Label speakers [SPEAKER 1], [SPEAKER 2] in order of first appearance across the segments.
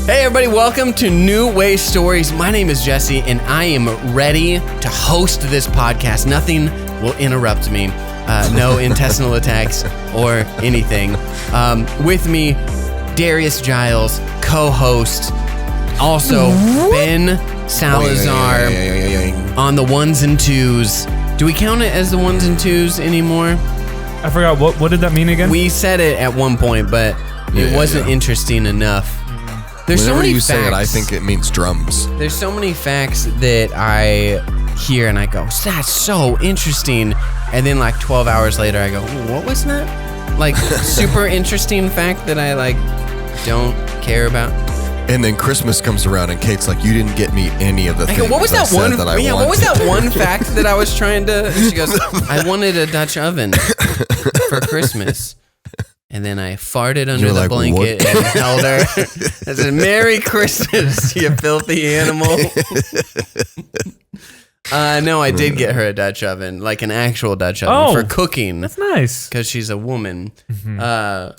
[SPEAKER 1] Hey everybody, welcome to NewWayStories. My name is Jesse and I am ready to host this podcast. Nothing will interrupt me. No intestinal attacks or anything. With me, Darius Giles, co-host. Also, Ben Salazar on the ones and twos. Do we count it as the ones and twos anymore?
[SPEAKER 2] I forgot, what did that mean again?
[SPEAKER 1] We said it at one point, but it wasn't interesting enough. There's
[SPEAKER 3] Whenever
[SPEAKER 1] so many
[SPEAKER 3] you
[SPEAKER 1] facts.
[SPEAKER 3] say it, I think it means drums.
[SPEAKER 1] There's so many facts that I hear and I go, that's so interesting. And then like 12 hours later, I go, what was that? Like super interesting fact that I like don't care about.
[SPEAKER 3] And then Christmas comes around and Kate's like, you didn't get me any of the things
[SPEAKER 1] What was that
[SPEAKER 3] I
[SPEAKER 1] one?
[SPEAKER 3] said that I
[SPEAKER 1] What was
[SPEAKER 3] wanted."
[SPEAKER 1] that one fact that I was trying to? And she goes, I wanted a Dutch oven for Christmas. And then I farted under the blanket and held her. I said, Merry Christmas, you filthy animal. No, I did get her a Dutch oven, like an actual Dutch oven for cooking.
[SPEAKER 2] That's nice.
[SPEAKER 1] Because she's a woman. No,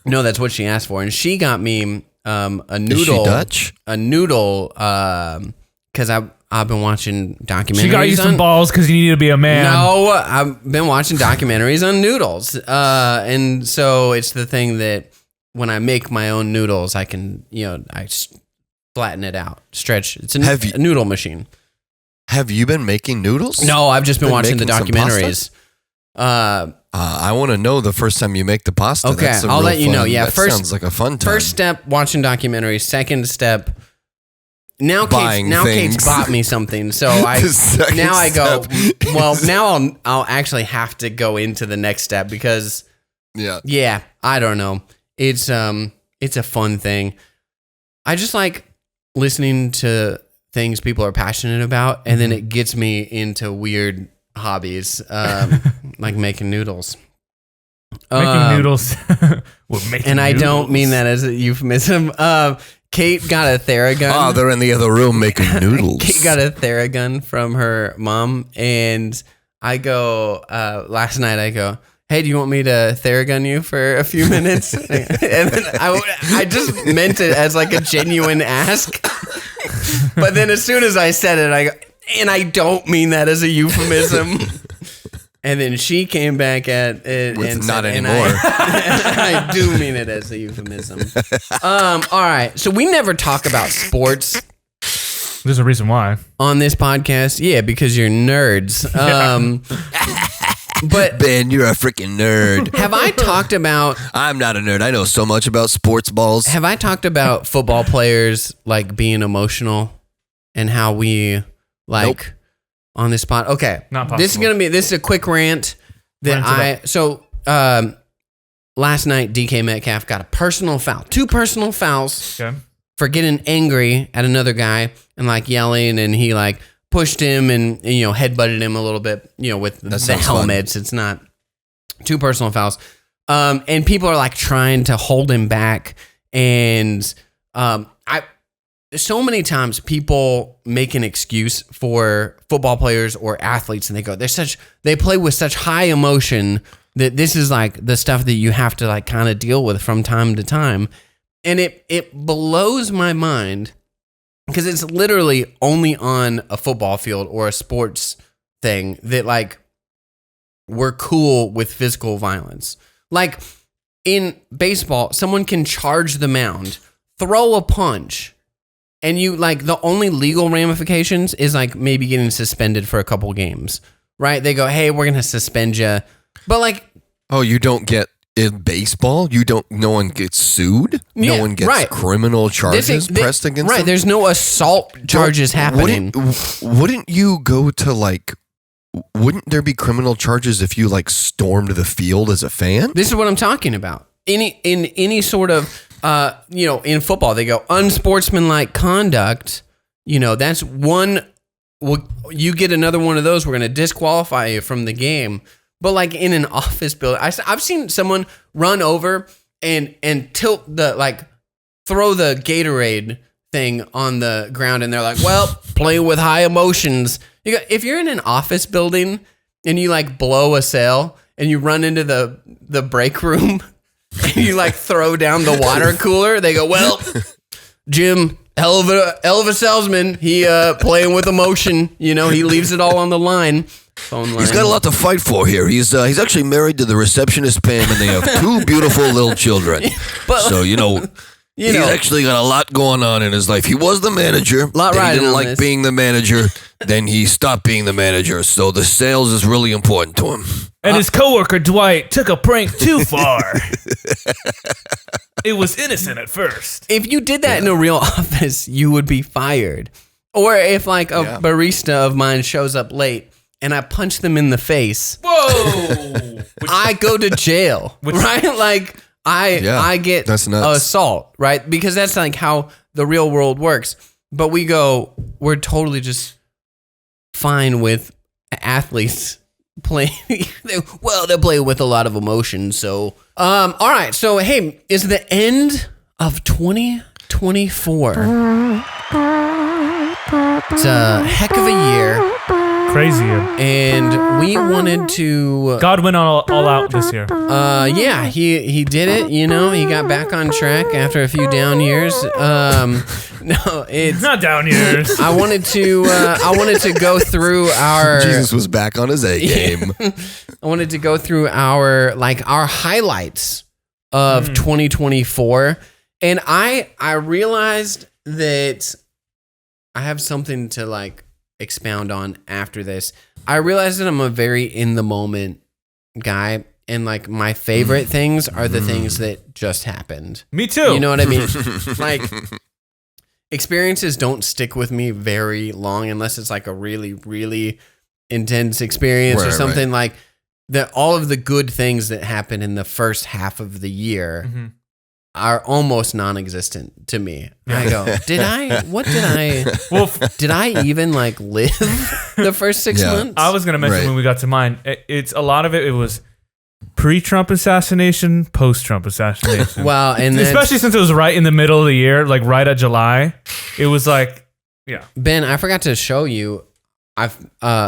[SPEAKER 1] that's what she asked for. And she got me a noodle.
[SPEAKER 3] Is she Dutch?
[SPEAKER 1] A noodle, because I've been watching documentaries.
[SPEAKER 2] She got you some balls because you need to be a man.
[SPEAKER 1] No, I've been watching documentaries on noodles. And so it's the thing that when I make my own noodles, I can, I flatten it out, stretch. It's a noodle machine.
[SPEAKER 3] Have you been making noodles?
[SPEAKER 1] No, I've just been watching the documentaries.
[SPEAKER 3] I want to know the first time you make the pasta.
[SPEAKER 1] Okay, I'll let you know. Yeah,
[SPEAKER 3] that sounds like a fun time.
[SPEAKER 1] First step, watching documentaries. Second step, now Kate's bought me something, so I go. Well, now I'll actually have to go into the next step because I don't know. It's a fun thing. I just like listening to things people are passionate about, and then it gets me into weird hobbies, like making noodles.
[SPEAKER 2] Making noodles.
[SPEAKER 1] And I don't mean that as a euphemism. Kate got a Theragun.
[SPEAKER 3] Oh, they're in the other room making noodles.
[SPEAKER 1] Kate got a Theragun from her mom, and I go, last night I go, hey, do you want me to Theragun you for a few minutes? And then I just meant it as like a genuine ask. But then as soon as I said it, I go, and I don't mean that as a euphemism. And then she came back at it
[SPEAKER 3] with
[SPEAKER 1] and
[SPEAKER 3] not
[SPEAKER 1] said,
[SPEAKER 3] anymore.
[SPEAKER 1] I do mean it as a euphemism. All right. So we never talk about sports.
[SPEAKER 2] There's a reason why.
[SPEAKER 1] On this podcast. Yeah, because you're nerds. But
[SPEAKER 3] Ben, you're a freaking nerd.
[SPEAKER 1] Have I talked about...
[SPEAKER 3] I'm not a nerd. I know so much about sports balls.
[SPEAKER 1] Have I talked about football players like being emotional and how we like... Nope. On this spot. Okay.
[SPEAKER 2] Not possible.
[SPEAKER 1] This is a quick rant that last night DK Metcalf got two personal fouls for getting angry at another guy and like yelling, and he like pushed him and headbutted him a little bit, with the helmets. Fun. It's not two personal fouls. And people are like trying to hold him back, and so many times people make an excuse for football players or athletes, and they go, they play with such high emotion that this is like the stuff that you have to like kind of deal with from time to time. And it blows my mind because it's literally only on a football field or a sports thing that like we're cool with physical violence. Like in baseball, someone can charge the mound, throw a punch, and you like the only legal ramifications is like maybe getting suspended for a couple games, right? They go, hey, we're going to suspend you. But like...
[SPEAKER 3] Oh, you don't get... In baseball, no one gets sued? No one gets criminal charges pressed against them?
[SPEAKER 1] Right, there's no assault charges happening.
[SPEAKER 3] Wouldn't you go to like... Wouldn't there be criminal charges if you like stormed the field as a fan?
[SPEAKER 1] This is what I'm talking about. In any sort of... in football, they go unsportsmanlike conduct. That's one. Well, you get another one of those, we're going to disqualify you from the game. But like in an office building, I've seen someone run over and tilt throw the Gatorade thing on the ground, and they're like, "Well, play with high emotions." If you're in an office building and you like blow a sale and you run into the break room. and you like throw down the water cooler. They go, well, Jim, hell of a salesman. He playing with emotion. He leaves it all on the line.
[SPEAKER 3] He's got a lot to fight for here. He's actually married to the receptionist Pam, and they have 2 beautiful little children. So he's actually got a lot going on in his life. He was the manager. He didn't like being the manager. Then he stopped being the manager. So the sales is really important to him.
[SPEAKER 2] And his coworker Dwight took a prank too far. It was innocent at first.
[SPEAKER 1] If you did that in a real office, you would be fired. Or if like a barista of mine shows up late and I punch them in the face,
[SPEAKER 2] whoa!
[SPEAKER 1] I go to jail, right? Like I get assault, right? Because that's like how the real world works. But we're totally just fine with athletes playing. Well, they play with a lot of emotion. So, all right. So, hey, it's the end of 2024. It's a heck of a year.
[SPEAKER 2] Crazy.
[SPEAKER 1] And we wanted to...
[SPEAKER 2] God went all out this year.
[SPEAKER 1] Yeah, he did it, He got back on track after a few down years. No, it's...
[SPEAKER 2] Not down years.
[SPEAKER 1] I wanted to go through our...
[SPEAKER 3] Jesus was back on his A game.
[SPEAKER 1] I wanted to go through our highlights of 2024. And I realized that I have something to expound on after this. I realized that I'm a very in the moment guy, and my favorite things are the things that just happened.
[SPEAKER 2] Me too.
[SPEAKER 1] You know what I mean? Experiences don't stick with me very long unless it's a really, really intense experience or something like that. All of the good things that happen in the first half of the year are almost non-existent to me. I go, did I even live the first 6 months?
[SPEAKER 2] I was going to mention when we got to mine, it's a lot of it was pre-Trump assassination, post-Trump assassination.
[SPEAKER 1] Wow. And
[SPEAKER 2] especially since it was right in the middle of the year, right at July, it was
[SPEAKER 1] Ben, I forgot to show you, I've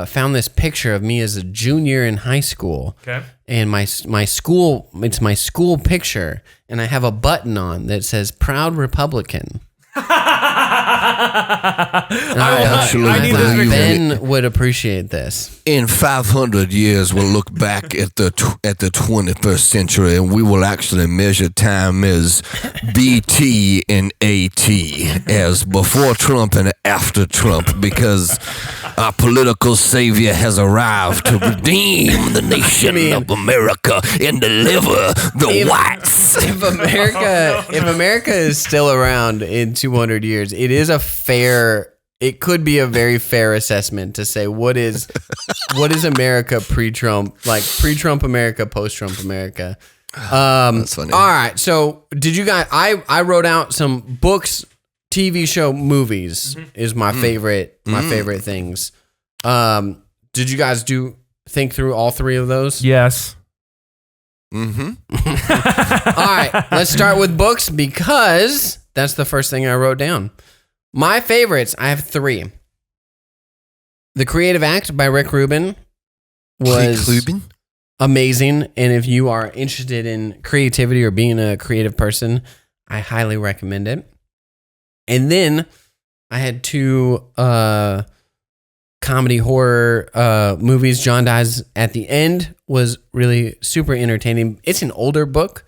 [SPEAKER 1] found this picture of me as a junior in high school.
[SPEAKER 2] Okay.
[SPEAKER 1] And my school, it's my school picture, and I have a button on that says "Proud Republican." Ben would appreciate this.
[SPEAKER 3] In 500 years, we'll look back at the 21st century, and we will actually measure time as BT and AT, as before Trump and after Trump, because our political savior has arrived to redeem the nation of America and deliver the whites.
[SPEAKER 1] If America is still around in 200 years, it could be a very fair assessment to say what is America pre-Trump, pre-Trump America, post-Trump America.
[SPEAKER 3] That's funny.
[SPEAKER 1] All right, so did you guys? I wrote out some books, TV show, movies is my favorite things. Did you guys think through all 3 of those?
[SPEAKER 2] Yes.
[SPEAKER 1] All right, let's start with books because that's the first thing I wrote down. My favorites, I have 3. The Creative Act by Rick Rubin was amazing. And if you are interested in creativity or being a creative person, I highly recommend it. And then I had 2 comedy horror movies. John Dies at the End was really super entertaining. It's an older book.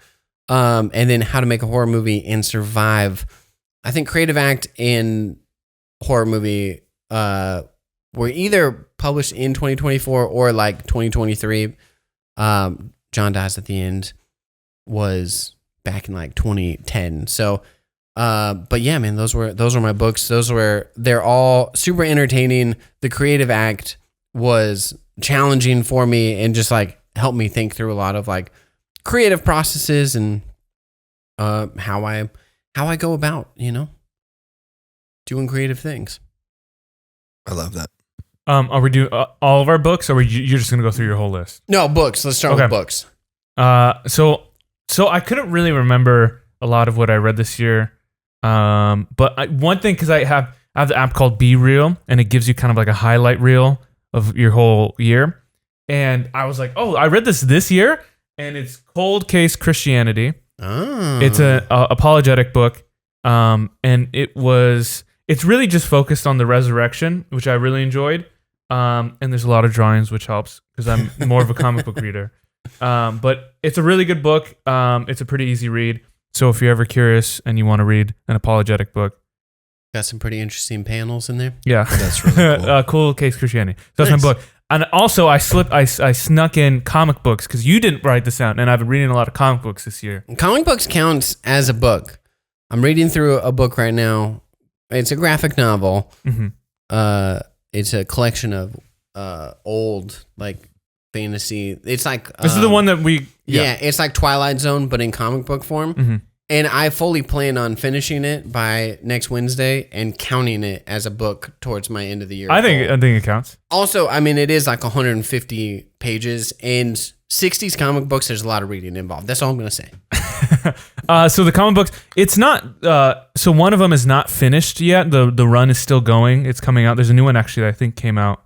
[SPEAKER 1] And then How to Make a Horror Movie and Survive. I think Creative Act and horror movie were either published in 2024 or 2023. John Dies at the End was back in 2010. So, but yeah, man, those were my books. They're all super entertaining. The Creative Act was challenging for me and just helped me think through a lot of creative processes and how I go about, doing creative things.
[SPEAKER 3] I love that.
[SPEAKER 2] Are we doing all of our books, or you're just going to go through your whole list?
[SPEAKER 1] No, books. Let's start with books.
[SPEAKER 2] So I couldn't really remember a lot of what I read this year. But one thing, because I have the app called Be Real, and it gives you kind of a highlight reel of your whole year. And I was like, oh, I read this year, and it's Cold Case Christianity.
[SPEAKER 1] Oh.
[SPEAKER 2] It's a apologetic book, and it's really just focused on the resurrection, which I really enjoyed. And there's a lot of drawings, which helps because I'm more of a comic book reader. But it's a really good book. It's a pretty easy read. So if you're ever curious and you want to read an apologetic book,
[SPEAKER 1] got some pretty interesting panels in there.
[SPEAKER 2] yeah,
[SPEAKER 3] That's really cool.
[SPEAKER 2] Cool Case Christianity. So that's
[SPEAKER 1] Nice.
[SPEAKER 2] my book. And also, I snuck in comic books because you didn't write this out, and I've been reading a lot of comic books this year.
[SPEAKER 1] Comic books counts as a book. I'm reading through a book right now. It's a graphic novel.
[SPEAKER 2] Mm-hmm.
[SPEAKER 1] It's a collection of old like fantasy. It's like
[SPEAKER 2] This is the one that we
[SPEAKER 1] yeah. It's like Twilight Zone, but in comic book form.
[SPEAKER 2] Mm-hmm.
[SPEAKER 1] And I fully plan on finishing it by next Wednesday and counting it as a book towards my end of the year.
[SPEAKER 2] I think it counts.
[SPEAKER 1] Also, I mean, it is like 150 pages, and 60s comic books. There's a lot of reading involved. That's all I'm gonna say.
[SPEAKER 2] So the comic books, it's not. So one of them is not finished yet. The run is still going. It's coming out. There's a new one actually that I think came out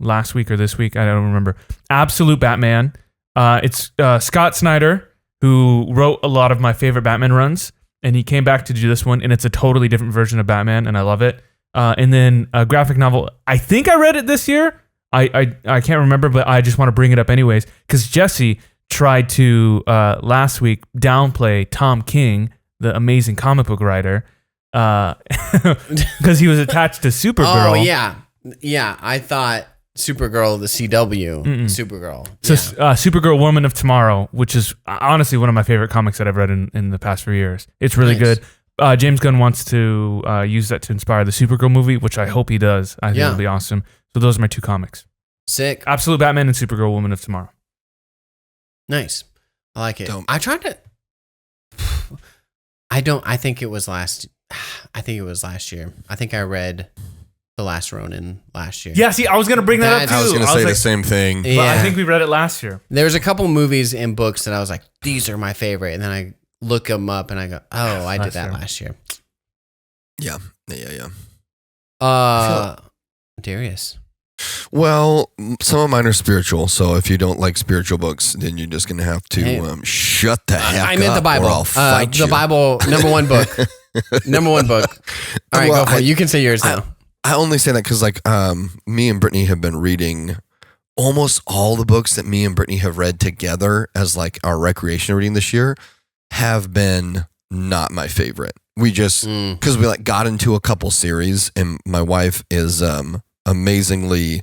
[SPEAKER 2] last week or this week. I don't remember. Absolute Batman. It's Scott Snyder, who wrote a lot of my favorite Batman runs, and he came back to do this one, and it's a totally different version of Batman, and I love it. And then a graphic novel. I think I read it this year. I can't remember, but I just want to bring it up anyways because Jesse tried to last week downplay Tom King, the amazing comic book writer, because he was attached to Supergirl.
[SPEAKER 1] Oh yeah. I thought Supergirl, the CW Supergirl.
[SPEAKER 2] So
[SPEAKER 1] Yeah.
[SPEAKER 2] Supergirl, Woman of Tomorrow, which is honestly one of my favorite comics that I've read in the past few years. It's really
[SPEAKER 1] Nice.
[SPEAKER 2] good. James Gunn wants to use that to inspire the Supergirl movie, which I hope he does. I think
[SPEAKER 1] Yeah.
[SPEAKER 2] it'll be awesome. So those are my two comics.
[SPEAKER 1] Sick.
[SPEAKER 2] Absolute Batman and Supergirl, Woman of Tomorrow.
[SPEAKER 1] Nice. I like it.
[SPEAKER 3] Dope.
[SPEAKER 1] I tried to. I think it was last. I think it was last year. I think I read The Last Ronin last year.
[SPEAKER 2] Yeah, see, I was going to bring that up too.
[SPEAKER 3] I was going to say the
[SPEAKER 2] like,
[SPEAKER 3] same thing.
[SPEAKER 2] but
[SPEAKER 1] Yeah.
[SPEAKER 2] I think we read it last year.
[SPEAKER 1] There's a couple movies and books that I was like, these are my favorite, and then I look them up and I go, oh, I did that last year.
[SPEAKER 3] Yeah.
[SPEAKER 1] Darius.
[SPEAKER 3] Well, some of mine are spiritual, so if you don't like spiritual books, then you're just going to have to
[SPEAKER 1] Hey.
[SPEAKER 3] shut the heck up.
[SPEAKER 1] I meant the Bible.
[SPEAKER 3] Or I'll fight
[SPEAKER 1] the
[SPEAKER 3] you.
[SPEAKER 1] Bible, number one book. Number one book. All right,
[SPEAKER 3] Well,
[SPEAKER 1] go for it. You can say yours now.
[SPEAKER 3] I only say that because, like, me and Brittany have been reading almost all the books that me and Brittany have read together as like our recreation reading this year have been not my favorite. We just because we like got into a couple series, and my wife is amazingly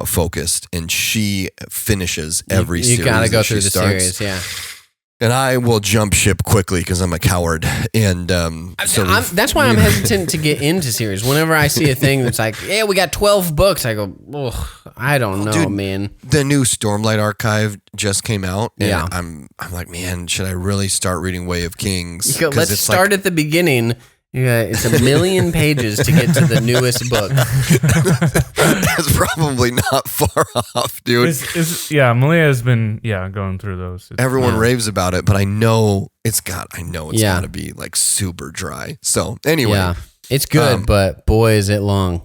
[SPEAKER 3] focused, and she finishes every series.
[SPEAKER 1] You gotta go
[SPEAKER 3] that she
[SPEAKER 1] through the
[SPEAKER 3] starts.
[SPEAKER 1] series, yeah.
[SPEAKER 3] And I will jump ship quickly because I'm a coward. And
[SPEAKER 1] That's why I'm hesitant to get into series. Whenever I see a thing that's like, yeah, we got 12 books, I go, ugh, I don't know,
[SPEAKER 3] dude,
[SPEAKER 1] man.
[SPEAKER 3] the new Stormlight Archive just came out, and
[SPEAKER 1] Yeah.
[SPEAKER 3] I'm like, man, should I really start reading Way of Kings?
[SPEAKER 1] You go,
[SPEAKER 3] 'Cause
[SPEAKER 1] let's
[SPEAKER 3] it's
[SPEAKER 1] start at the beginning. Yeah, it's 1,000,000 pages to get to the newest book.
[SPEAKER 3] That's probably not far off, dude.
[SPEAKER 2] Malia has been going through those.
[SPEAKER 3] Everyone raves about it, but I know it's
[SPEAKER 1] Yeah.
[SPEAKER 3] gotta be like super dry. So anyway,
[SPEAKER 1] Yeah, it's good, but boy, is it long.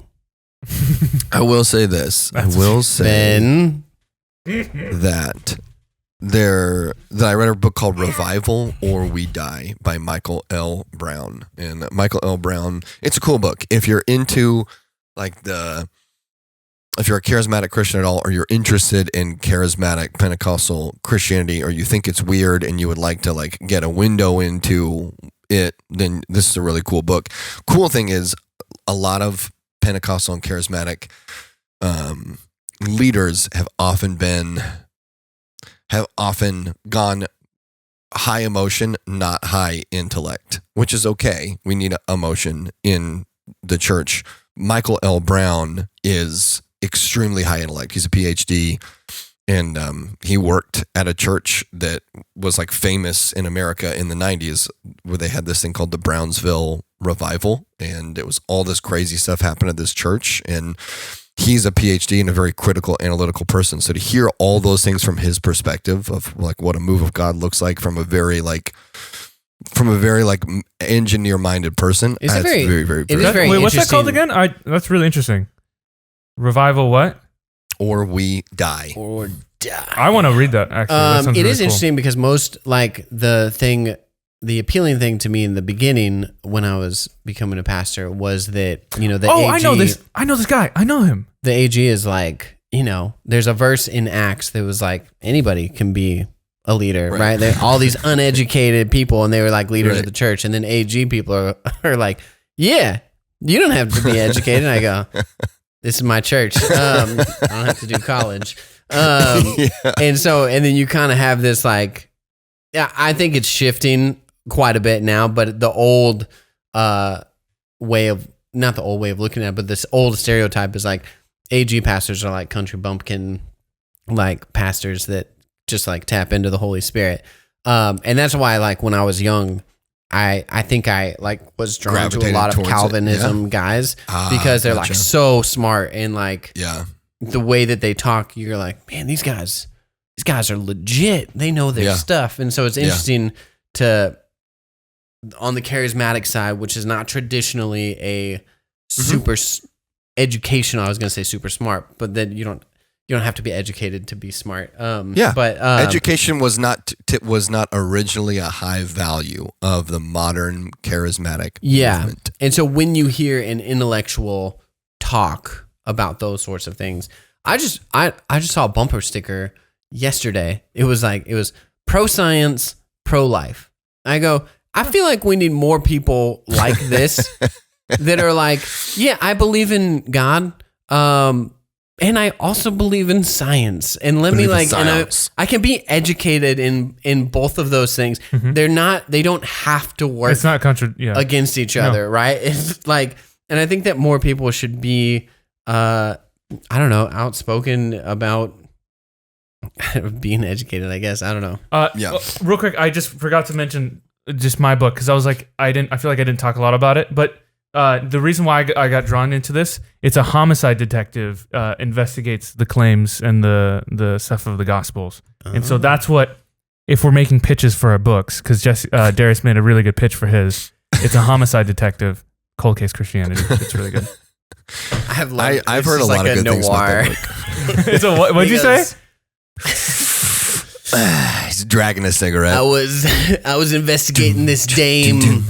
[SPEAKER 3] I will say this. I will say
[SPEAKER 1] Ben,
[SPEAKER 3] that I read a book called Revival or We Die by Michael L. Brown. And Michael L. Brown, it's a cool book. If you're into like if you're a charismatic Christian at all, or you're interested in charismatic Pentecostal Christianity, or you think it's weird and you would like to like get a window into it, then this is a really cool book. Cool thing is a lot of Pentecostal and charismatic leaders have often gone high emotion, not high intellect, which is okay. We need emotion in the church. Michael L. Brown is extremely high intellect. He's a PhD, and he worked at a church that was like famous in America in the 90s, where they had this thing called the Brownsville Revival, and it was all this crazy stuff happened at this church, and he's a PhD and a very critical, analytical person. So to hear all those things from his perspective of like what a move of God looks like from a very engineer-minded person,
[SPEAKER 1] It's
[SPEAKER 3] that's
[SPEAKER 1] very-
[SPEAKER 3] very, very,
[SPEAKER 1] it is
[SPEAKER 3] very
[SPEAKER 1] very
[SPEAKER 2] Wait, what's that called
[SPEAKER 1] interesting.
[SPEAKER 2] again? That's really interesting. Revival what?
[SPEAKER 3] Or We Die.
[SPEAKER 1] or die.
[SPEAKER 2] I want to read that, actually. That sounds
[SPEAKER 1] It
[SPEAKER 2] really
[SPEAKER 1] is
[SPEAKER 2] cool.
[SPEAKER 1] interesting because most, like, the appealing thing to me in the beginning when I was becoming a pastor was that, the AG,
[SPEAKER 2] I know this guy. I know him.
[SPEAKER 1] the AG is like, there's a verse in Acts that was like, anybody can be a leader, right? They're all these uneducated people, and they were like leaders of the church. And then AG people are like, yeah, you don't have to be educated. And I go, this is my church. I don't have to do college. And then you kind of have this like, yeah, I think it's shifting quite a bit now, but the old way of, not the old way of looking at it, but this old stereotype is like AG pastors are like country bumpkin, like pastors that just like tap into the Holy Spirit. And that's why, like, when I was young, I think I like was drawn to a lot of Calvinism guys because they're like so smart, and like the way that they talk, you're like, man, these guys are legit. They know their stuff. And so it's interesting to, on the charismatic side, which is not traditionally a super educational, I was going to say super smart, but then you don't have to be educated to be smart. But
[SPEAKER 3] education was not originally a high value of the modern charismatic movement.
[SPEAKER 1] And so when you hear an intellectual talk about those sorts of things, I just saw a bumper sticker yesterday. It was pro science, pro life. I go, I feel like we need more people like this that are like, yeah, I believe in God. And I also believe in science. And let me like, and I can be educated in both of those things. They don't have to work.
[SPEAKER 2] It's not
[SPEAKER 1] against each other, right? It's like, and I think that more people should be, outspoken about being educated, I guess. I don't know.
[SPEAKER 2] Well, real quick, I just forgot to mention just my book, because I was like, I feel like I didn't talk a lot about it, but the reason why I got drawn into this, it's a homicide detective investigates the claims and the stuff of the Gospels. And so that's what, if we're making pitches for our books, because Darius made a really good pitch for his, it's a homicide detective, cold case Christianity. It's really good.
[SPEAKER 3] I've heard a lot of good things about that book.
[SPEAKER 2] It's a what'd you say?
[SPEAKER 3] He's dragging a cigarette.
[SPEAKER 1] I was investigating this dame.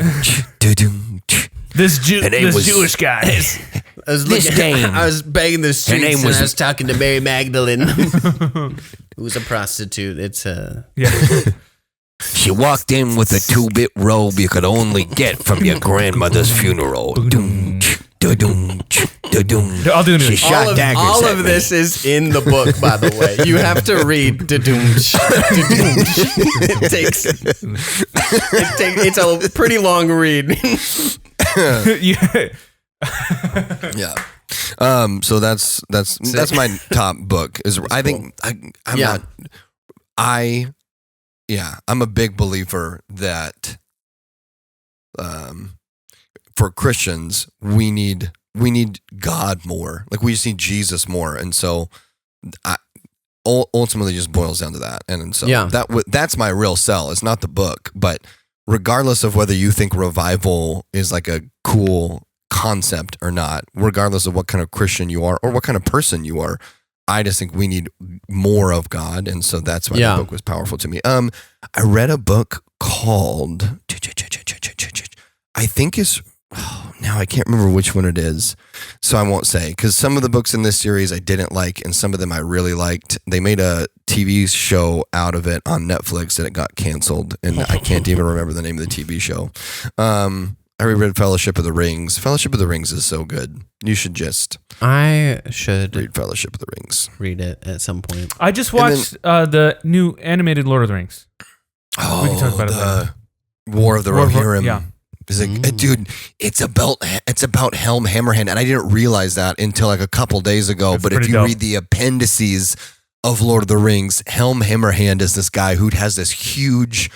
[SPEAKER 2] This Jewish guy.
[SPEAKER 1] I was begging the streets, and I was talking to Mary Magdalene, who's a prostitute. It's
[SPEAKER 3] She walked in with a 2-bit robe you could only get from your grandmother's funeral.
[SPEAKER 2] I'll do the music.
[SPEAKER 3] She shot daggers
[SPEAKER 1] all
[SPEAKER 3] at
[SPEAKER 1] of
[SPEAKER 3] me.
[SPEAKER 1] this is in the book, by the way. You have to read It's a pretty long read.
[SPEAKER 3] So that's my top book. I'm a big believer that for Christians we need God more. Like, we just need Jesus more, and so ultimately just boils down to that. And so that's my real sell. It's not the book, but regardless of whether you think revival is like a cool concept or not, regardless of what kind of Christian you are or what kind of person you are, I just think we need more of God. And so that's why the book was powerful to me. I read a book called, I think now I can't remember which one it is, so I won't say, because some of the books in this series I didn't like, and some of them I really liked. They made a TV show out of it on Netflix, and it got canceled, and I can't even remember the name of the TV show. I reread Fellowship of the Rings. Fellowship of the Rings is so good. You should
[SPEAKER 1] read
[SPEAKER 3] Fellowship of the Rings.
[SPEAKER 1] Read it at some point.
[SPEAKER 2] I just watched the new animated Lord of the Rings.
[SPEAKER 3] Oh,
[SPEAKER 2] we can talk about it later.
[SPEAKER 3] War of the Rohirrim.
[SPEAKER 2] Yeah.
[SPEAKER 3] Dude, it's about Helm Hammerhand, and I didn't realize that until like a couple days ago. But if you read the appendices of Lord of the Rings, Helm Hammerhand is this guy who has this huge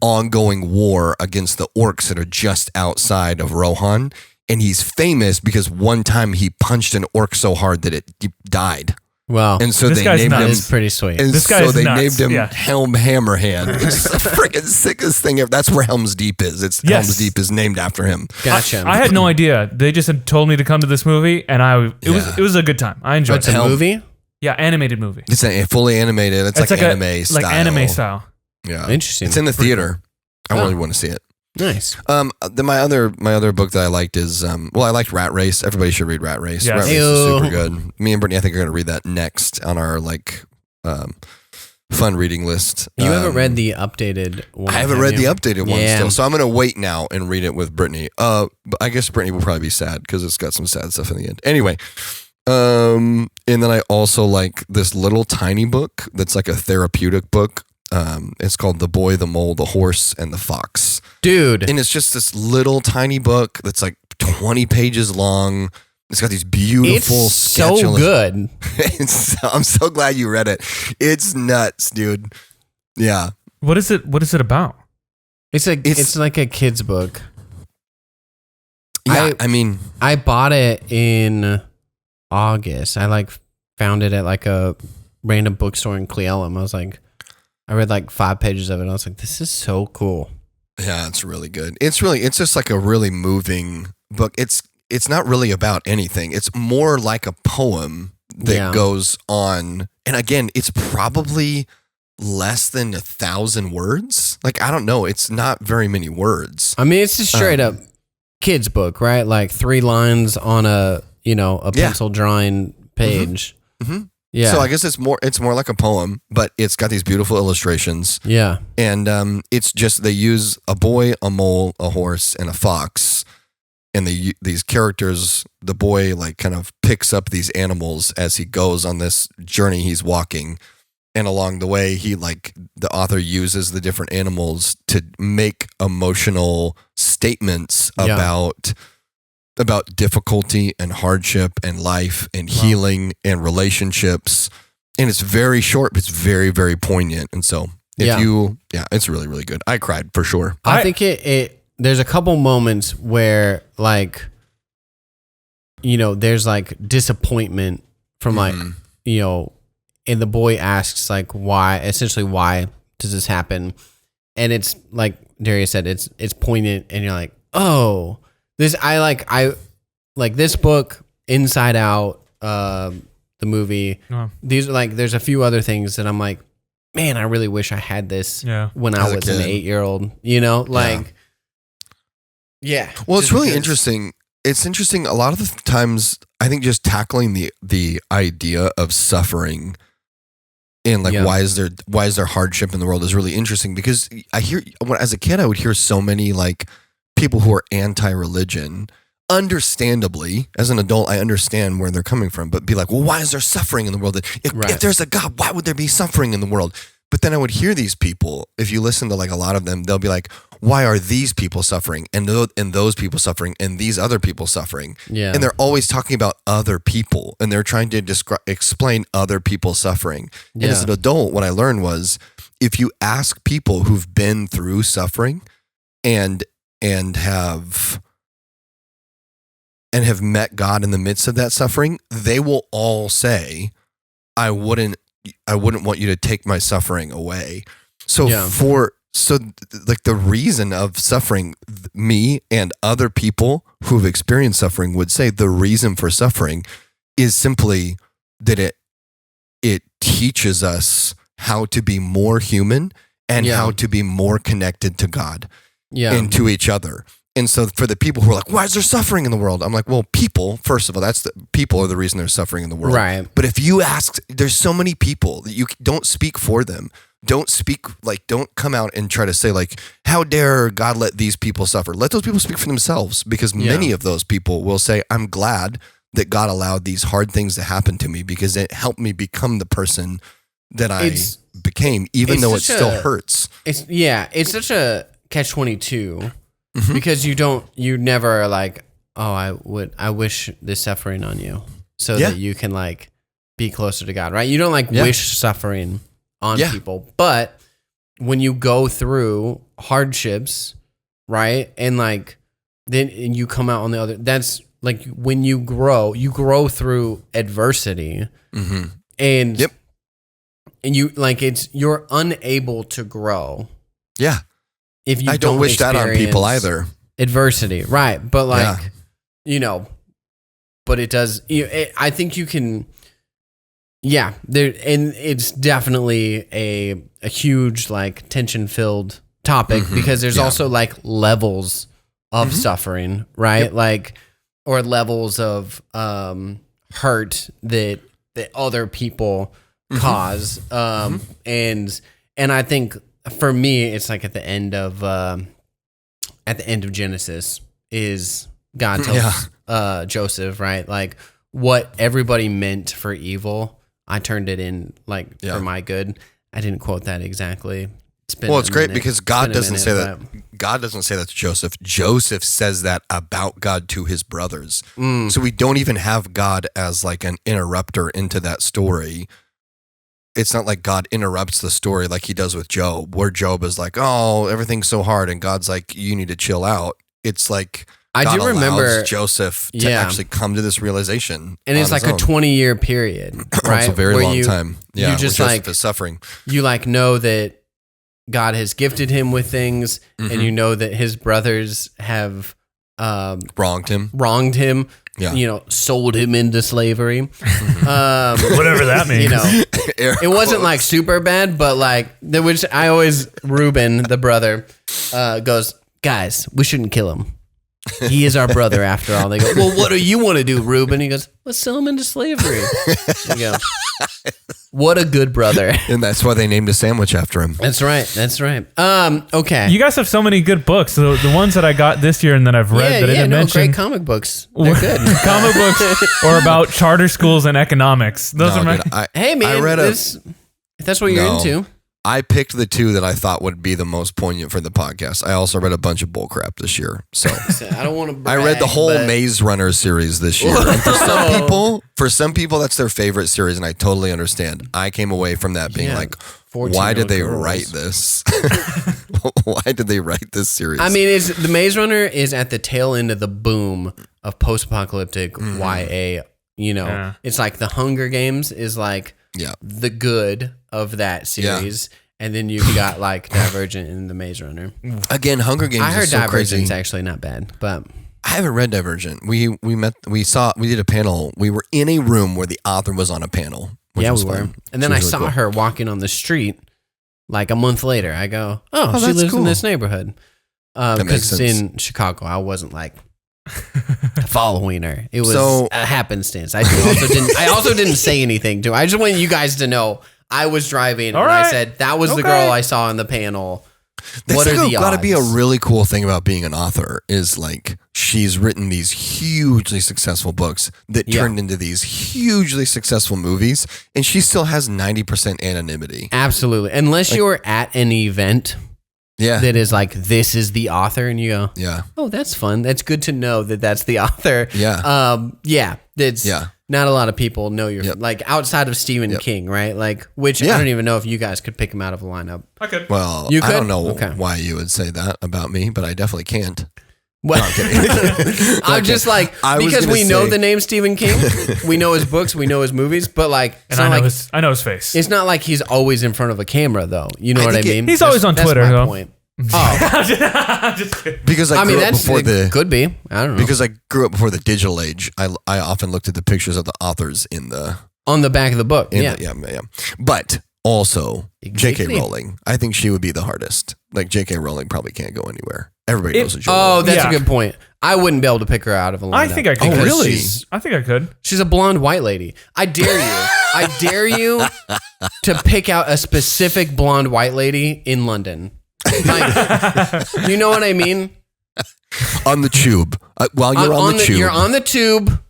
[SPEAKER 3] ongoing war against the orcs that are just outside of Rohan, and he's famous because one time he punched an orc so hard that it died.
[SPEAKER 1] Wow.
[SPEAKER 3] And so
[SPEAKER 2] this
[SPEAKER 3] they
[SPEAKER 2] guy's
[SPEAKER 3] named him.
[SPEAKER 1] It's pretty sweet.
[SPEAKER 3] And
[SPEAKER 2] this guy's
[SPEAKER 3] so they
[SPEAKER 2] nuts.
[SPEAKER 3] named him Helm Hammerhand. It's the freaking sickest thing ever. That's where Helm's Deep is. Helm's Deep is named after him.
[SPEAKER 1] Gotcha.
[SPEAKER 2] I had no idea. They just had told me to come to this movie, and it was a good time. I enjoyed it.
[SPEAKER 1] It's a movie?
[SPEAKER 2] Yeah, animated movie.
[SPEAKER 3] It's a fully animated. It's like anime style.
[SPEAKER 2] Like anime style.
[SPEAKER 3] Yeah,
[SPEAKER 1] Interesting.
[SPEAKER 3] It's in the theater. I really want to see it.
[SPEAKER 1] Nice.
[SPEAKER 3] Then my other book that I liked is I liked Rat Race. Everybody should read Rat Race.
[SPEAKER 2] Yes.
[SPEAKER 3] Rat Race is super good. Me and Brittany, I think, are going to read that next on our fun reading list.
[SPEAKER 1] You haven't read the updated one?
[SPEAKER 3] I haven't read the updated one
[SPEAKER 1] Yeah.
[SPEAKER 3] still, so I'm going to wait now and read it with Brittany. But I guess Brittany will probably be sad because it's got some sad stuff in the end. Anyway, and then I also like this little tiny book that's like a therapeutic book. It's called The Boy, the Mole, the Horse, and the Fox.
[SPEAKER 1] Dude.
[SPEAKER 3] And it's just this little tiny book that's like 20 pages long. It's got these beautiful
[SPEAKER 1] It's so good.
[SPEAKER 3] I'm so glad you read it. It's nuts, dude. Yeah.
[SPEAKER 2] What is it about?
[SPEAKER 1] It's like a kid's book.
[SPEAKER 3] Yeah, I mean,
[SPEAKER 1] I bought it in August. I found it at like a random bookstore in Cle Elum. I read like 5 pages of it. And I was like, this is so cool.
[SPEAKER 3] yeah, it's really good. It's just like a really moving book. It's not really about anything. It's more like a poem that goes on. And again, it's probably less than 1,000 words. Like, I don't know. It's not very many words.
[SPEAKER 1] I mean, it's just straight up kid's book, right? Like 3 lines on a pencil drawing page.
[SPEAKER 3] Mm-hmm.
[SPEAKER 1] Yeah.
[SPEAKER 3] So I guess it's more like a poem, but it's got these beautiful illustrations.
[SPEAKER 1] Yeah.
[SPEAKER 3] And it's just they use a boy, a mole, a horse, and a fox. And these characters, the boy like kind of picks up these animals as he goes on this journey he's walking. And along the way, the author uses the different animals to make emotional statements about difficulty and hardship and life and healing and relationships. And it's very short, but it's very, very poignant. And so it's really, really good. I cried for sure.
[SPEAKER 1] I think there's a couple moments where there's like disappointment from and the boy asks like why does this happen? And it's like Darius said, it's poignant and you're like, oh, I like this book, Inside Out, the movie.
[SPEAKER 2] Oh.
[SPEAKER 1] These are there's a few other things that I'm like, man, I really wish I had this when I was an 8-year-old, Yeah.
[SPEAKER 3] Well, it's really interesting. It's interesting. A lot of the times, I think just tackling the idea of suffering and why is there hardship in the world is really interesting because as a kid, I would hear so many people who are anti-religion. Understandably, as an adult, I understand where they're coming from, but be like, well, why is there suffering in the world? If there's a God, why would there be suffering in the world? But then I would hear these people, if you listen to a lot of them, they'll be like, why are these people suffering and those people suffering and these other people suffering?
[SPEAKER 1] Yeah.
[SPEAKER 3] And they're always talking about other people and they're trying to explain other people's suffering. And as an adult, what I learned was if you ask people who've been through suffering and have met God in the midst of that suffering, they will all say, I wouldn't want you to take my suffering away. So the reason of suffering, me and other people who've experienced suffering would say the reason for suffering is simply that it teaches us how to be more human and how to be more connected to God and to each other. And so for the people who are like, why is there suffering in the world? I'm like, well, people, first of all, people are the reason there's suffering in the world.
[SPEAKER 1] Right.
[SPEAKER 3] But if you ask, there's so many people that you don't speak for them. Don't speak, don't come out and try to say how dare God let these people suffer? Let those people speak for themselves because many of those people will say, I'm glad that God allowed these hard things to happen to me because it helped me become the person that I became, even though it still hurts.
[SPEAKER 1] It's such a catch-22. Mm-hmm. Because you never are like, oh, I wish this suffering on you so that you can be closer to God, right? You don't wish suffering on people, but when you go through hardships, right? And then you come out on the other, that's when you grow through adversity and you you're unable to grow.
[SPEAKER 3] Yeah.
[SPEAKER 1] If you
[SPEAKER 3] I don't wish that on people either.
[SPEAKER 1] Adversity, right? But but it does. I think you can Yeah, and it's definitely a huge like tension filled topic because there's also like levels of suffering, right? Like or levels of hurt that other people cause, and I think for me it's like at the end of Genesis is God tells Joseph, right? Like what everybody meant for evil, I turned it in like for my good. I didn't quote that exactly.
[SPEAKER 3] It's great because God doesn't say that. God doesn't say that to Joseph. Joseph says that about God to his brothers. So we don't even have God as like an interrupter into that story. It's not like God interrupts the story like he does with Job, where Job is like, "Oh, everything's so hard," and God's like, "You need to chill out." It's like God
[SPEAKER 1] do remember
[SPEAKER 3] allows Joseph to actually come to this realization,
[SPEAKER 1] and it's like a 20-year period, right?
[SPEAKER 3] It's a very long time. Yeah,
[SPEAKER 1] you just
[SPEAKER 3] where
[SPEAKER 1] like
[SPEAKER 3] Joseph is suffering.
[SPEAKER 1] You like know that God has gifted him with things, and you know that his brothers have
[SPEAKER 3] wronged him.
[SPEAKER 1] Yeah. You know, sold him into slavery.
[SPEAKER 2] Whatever that means.
[SPEAKER 1] You know, it wasn't like super bad, but like, which I always, Reuben, the brother, goes, guys, we shouldn't kill him. He is our brother after all. They go, well, what do you want to do, Reuben? He goes, let's sell him into slavery. You go, what a good brother.
[SPEAKER 3] And that's why they named a sandwich after him.
[SPEAKER 1] That's right. Okay.
[SPEAKER 2] You guys have so many good books. The ones that I got this year and that I've read that I didn't mention.
[SPEAKER 1] Great comic books. They're good.
[SPEAKER 2] Comic books or about charter schools and economics. Those are my.
[SPEAKER 1] Hey man, if that's what you're into.
[SPEAKER 3] I picked the two that I thought would be the most poignant for the podcast. I also read a bunch of bullcrap this year. So
[SPEAKER 1] I don't want to brag,
[SPEAKER 3] I read the whole Maze Runner series this year. And for some people, that's their favorite series, and I totally understand. I came away from that being like, why did they write this? Why did they write this series?
[SPEAKER 1] I mean, the Maze Runner is at the tail end of the boom of post-apocalyptic YA. You know, it's like the Hunger Games is like the good of that series. And then you've got like Divergent and the Maze Runner.
[SPEAKER 3] Again, Hunger Games.
[SPEAKER 1] I heard
[SPEAKER 3] is so
[SPEAKER 1] Divergent's
[SPEAKER 3] crazy.
[SPEAKER 1] actually not bad, but
[SPEAKER 3] I haven't read Divergent. We did a panel. We were in a room where the author was on a panel.
[SPEAKER 1] Yeah, we were. And then I saw her walking on the street like a month later. I go, oh she lives in this neighborhood. Because it's in Chicago. I wasn't like following her. It was a happenstance. I also didn't say anything to her. I just wanted you guys to know I was driving I said that was the girl I saw in the panel. What are the odds?
[SPEAKER 3] Got to be a really cool thing about being an author is like she's written these hugely successful books that turned into these hugely successful movies, and she still has 90% anonymity.
[SPEAKER 1] Absolutely, unless you're at an event. Yeah, that is like, this is the author, and you go, oh, that's fun. That's good to know that that's the author. That's not a lot of people know you're like outside of Stephen King, right? Like, which I don't even know if you guys could pick him out of a lineup.
[SPEAKER 2] I could.
[SPEAKER 3] Well, I don't know why you would say that about me, but I definitely can't.
[SPEAKER 1] Well, no, I'm just like, because we know the name Stephen King, we know his books, we know his movies, but like,
[SPEAKER 2] and I know his face.
[SPEAKER 1] It's not like he's always in front of a camera, though. You know what I mean?
[SPEAKER 2] He's always on Twitter,
[SPEAKER 1] that's my
[SPEAKER 2] though.
[SPEAKER 1] point. Oh,
[SPEAKER 3] because I grew up before
[SPEAKER 1] could be. I don't know.
[SPEAKER 3] Because I grew up before the digital age. I often looked at the pictures of the authors
[SPEAKER 1] on the back of the book. Yeah.
[SPEAKER 3] But also, J.K. Rowling. I think she would be the hardest. Like J.K. Rowling probably can't go anywhere. Everybody knows what
[SPEAKER 1] that's a good point. I wouldn't be able to pick her out of a lineup.
[SPEAKER 2] I think I could.
[SPEAKER 3] Oh, really?
[SPEAKER 2] I think I could.
[SPEAKER 1] She's a blonde white lady. I dare you. I dare you to pick out a specific blonde white lady in London. Like, you know what I mean?
[SPEAKER 3] On the tube. While you're on the tube.
[SPEAKER 1] You're on the tube.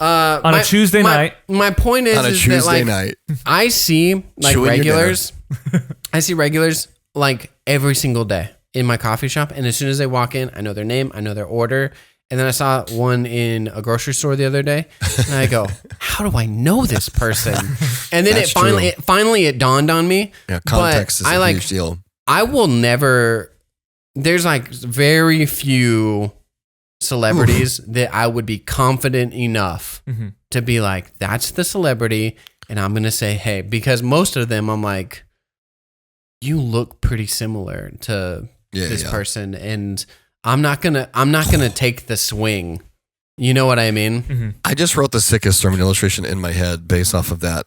[SPEAKER 2] On a Tuesday night.
[SPEAKER 1] My point is,
[SPEAKER 3] on a Tuesday night.
[SPEAKER 1] I see like regulars. I see regulars like every single day in my coffee shop, and as soon as they walk in, I know their name, I know their order. And then I saw one in a grocery store the other day, and I go, "How do I know this person?" And then finally it dawned on me.
[SPEAKER 3] Yeah, context is a huge deal.
[SPEAKER 1] I will never. There's like very few celebrities that I would be confident enough to be like, that's the celebrity, and I'm gonna say, hey, because most of them, I'm like, you look pretty similar to this person, and I'm not gonna take the swing You know what I mean?
[SPEAKER 3] I just wrote the sickest sermon illustration in my head based off of that.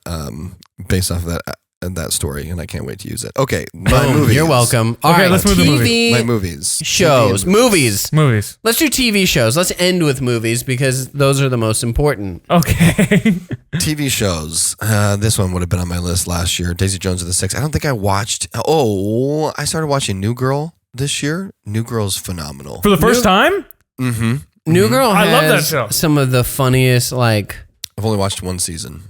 [SPEAKER 3] That story, and I can't wait to use it. Okay, my movies.
[SPEAKER 1] You're welcome. All
[SPEAKER 2] Okay,
[SPEAKER 1] right,
[SPEAKER 2] let's move to
[SPEAKER 1] TV
[SPEAKER 3] My movies.
[SPEAKER 1] shows. Movies.
[SPEAKER 2] Movies.
[SPEAKER 1] Let's do TV shows. Let's end with movies because those are the most important.
[SPEAKER 2] Okay.
[SPEAKER 3] TV shows. This one would have been on my list last year. Daisy Jones and the Six. I don't think I watched. Oh, I started watching New Girl this year. New Girl's phenomenal.
[SPEAKER 2] For the first time?
[SPEAKER 3] Mm-hmm.
[SPEAKER 1] New Girl
[SPEAKER 2] I
[SPEAKER 1] has
[SPEAKER 2] love that show.
[SPEAKER 1] some of the funniest, like
[SPEAKER 3] I've only watched one season.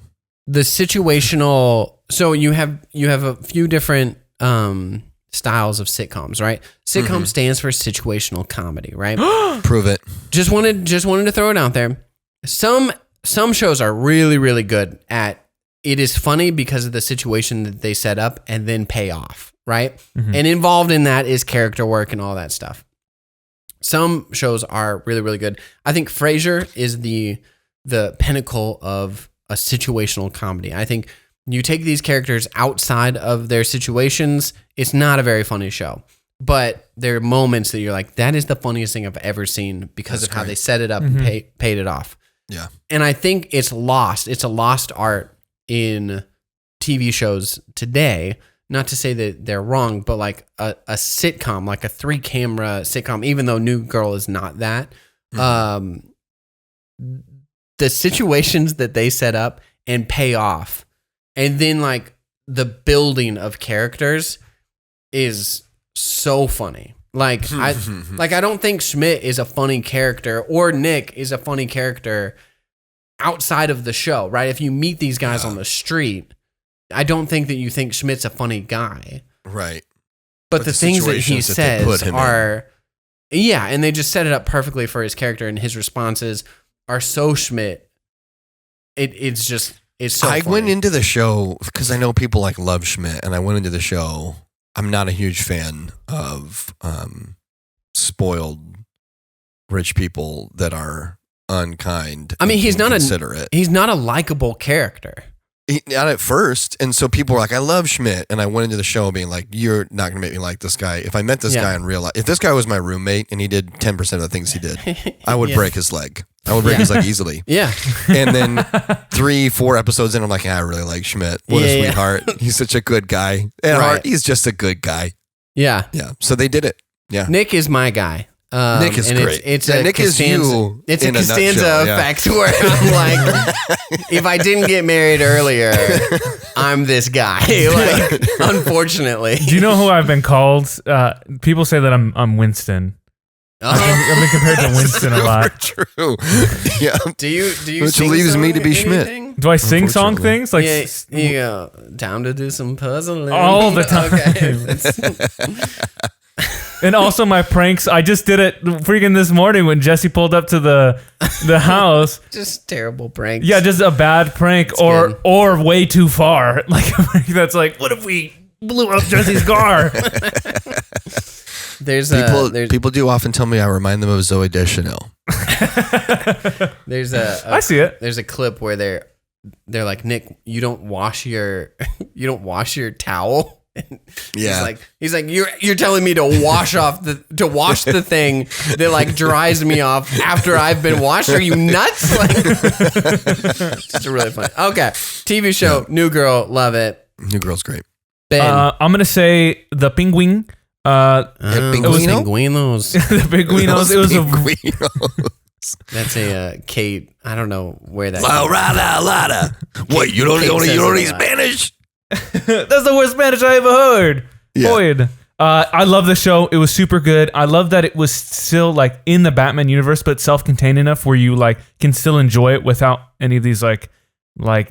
[SPEAKER 1] the situational. So you have a few different styles of sitcoms, right? Sitcom stands for situational comedy, right?
[SPEAKER 3] Prove it.
[SPEAKER 1] Just wanted to throw it out there. Some shows are really, really good at it is funny because of the situation that they set up and then pay off, right? And involved in that is character work and all that stuff. Some shows are really, really good. I think Frasier is the pinnacle of a situational comedy. I think you take these characters outside of their situations, it's not a very funny show. But there are moments that you're like, that is the funniest thing I've ever seen because of how they set it up and paid it off.
[SPEAKER 3] Yeah.
[SPEAKER 1] And I think it's lost. It's a lost art in TV shows today. Not to say that they're wrong, but like a sitcom, like a 3-camera sitcom, even though New Girl is not that, the situations that they set up and pay off, and then like the building of characters is so funny. Like I don't think Schmidt is a funny character or Nick is a funny character outside of the show, right? If you meet these guys on the street, I don't think that you think Schmidt's a funny guy.
[SPEAKER 3] Right.
[SPEAKER 1] But the things that he says are, and they just set it up perfectly for his character, and his responses are so Schmidt. It's so
[SPEAKER 3] I
[SPEAKER 1] funny.
[SPEAKER 3] went into the show because I know people like love Schmidt, and I went into the show. I'm not a huge fan of spoiled rich people that are unkind.
[SPEAKER 1] I mean, he's not
[SPEAKER 3] inconsiderate.
[SPEAKER 1] He's not a likable character.
[SPEAKER 3] Not at first, and so people were like, "I love Schmidt," and I went into the show being like, "You're not gonna make me like this guy." If I met this guy in real life, if this guy was my roommate and he did 10% of the things he did, I would break his leg. I would break his leg easily.
[SPEAKER 1] Yeah.
[SPEAKER 3] And then 3-4 episodes in, I'm like, I really like Schmidt. What a sweetheart. He's such a good guy. At heart, he's just a good guy.
[SPEAKER 1] Yeah.
[SPEAKER 3] Yeah. So they did it. Yeah.
[SPEAKER 1] Nick is my guy.
[SPEAKER 3] Nick is great.
[SPEAKER 1] It's a
[SPEAKER 3] Nick is you.
[SPEAKER 1] It's a
[SPEAKER 3] in
[SPEAKER 1] Costanza
[SPEAKER 3] nutshell,
[SPEAKER 1] effect where I'm like, if I didn't get married earlier, I'm this guy. Like, unfortunately.
[SPEAKER 2] Do you know who I've been called? People say that I'm Winston. I've been compared to Winston a lot.
[SPEAKER 3] True. Yeah.
[SPEAKER 1] Do you
[SPEAKER 3] Which
[SPEAKER 1] sing
[SPEAKER 3] leaves me to be
[SPEAKER 1] anything?
[SPEAKER 3] Schmidt.
[SPEAKER 2] Do I sing song things? Like
[SPEAKER 1] Yeah, you go, time to do some puzzling.
[SPEAKER 2] all the time.
[SPEAKER 1] Okay.
[SPEAKER 2] And also my pranks. I just did it freaking this morning when Jesse pulled up to the house.
[SPEAKER 1] Just terrible pranks.
[SPEAKER 2] Yeah, just a bad prank
[SPEAKER 1] good.
[SPEAKER 2] or way too far. Like a prank that's like, what if we blew up Jesse's car?
[SPEAKER 3] People do often tell me I remind them of Zooey Deschanel.
[SPEAKER 2] I see it.
[SPEAKER 1] There's a clip where they're like, Nick, you don't wash your towel.
[SPEAKER 3] Yeah.
[SPEAKER 1] He's like, you're telling me to wash the thing that like dries me off after I've been washed. Are you nuts? Like, it's really funny. Okay, TV show, New Girl, love it.
[SPEAKER 3] New Girl's great.
[SPEAKER 1] Ben,
[SPEAKER 2] I'm gonna say the Penguin.
[SPEAKER 1] Pinguinos.
[SPEAKER 2] The Pinguinos. It was
[SPEAKER 3] Pinguinos.
[SPEAKER 1] That's a Kate. I don't know where that.
[SPEAKER 3] La rada lada. What, you don't need Spanish?
[SPEAKER 2] That's the worst Spanish I ever heard.
[SPEAKER 3] Yeah.
[SPEAKER 2] Boyd. I love the show. It was super good. I love that it was still like in the Batman universe, but self-contained enough where you like can still enjoy it without any of these like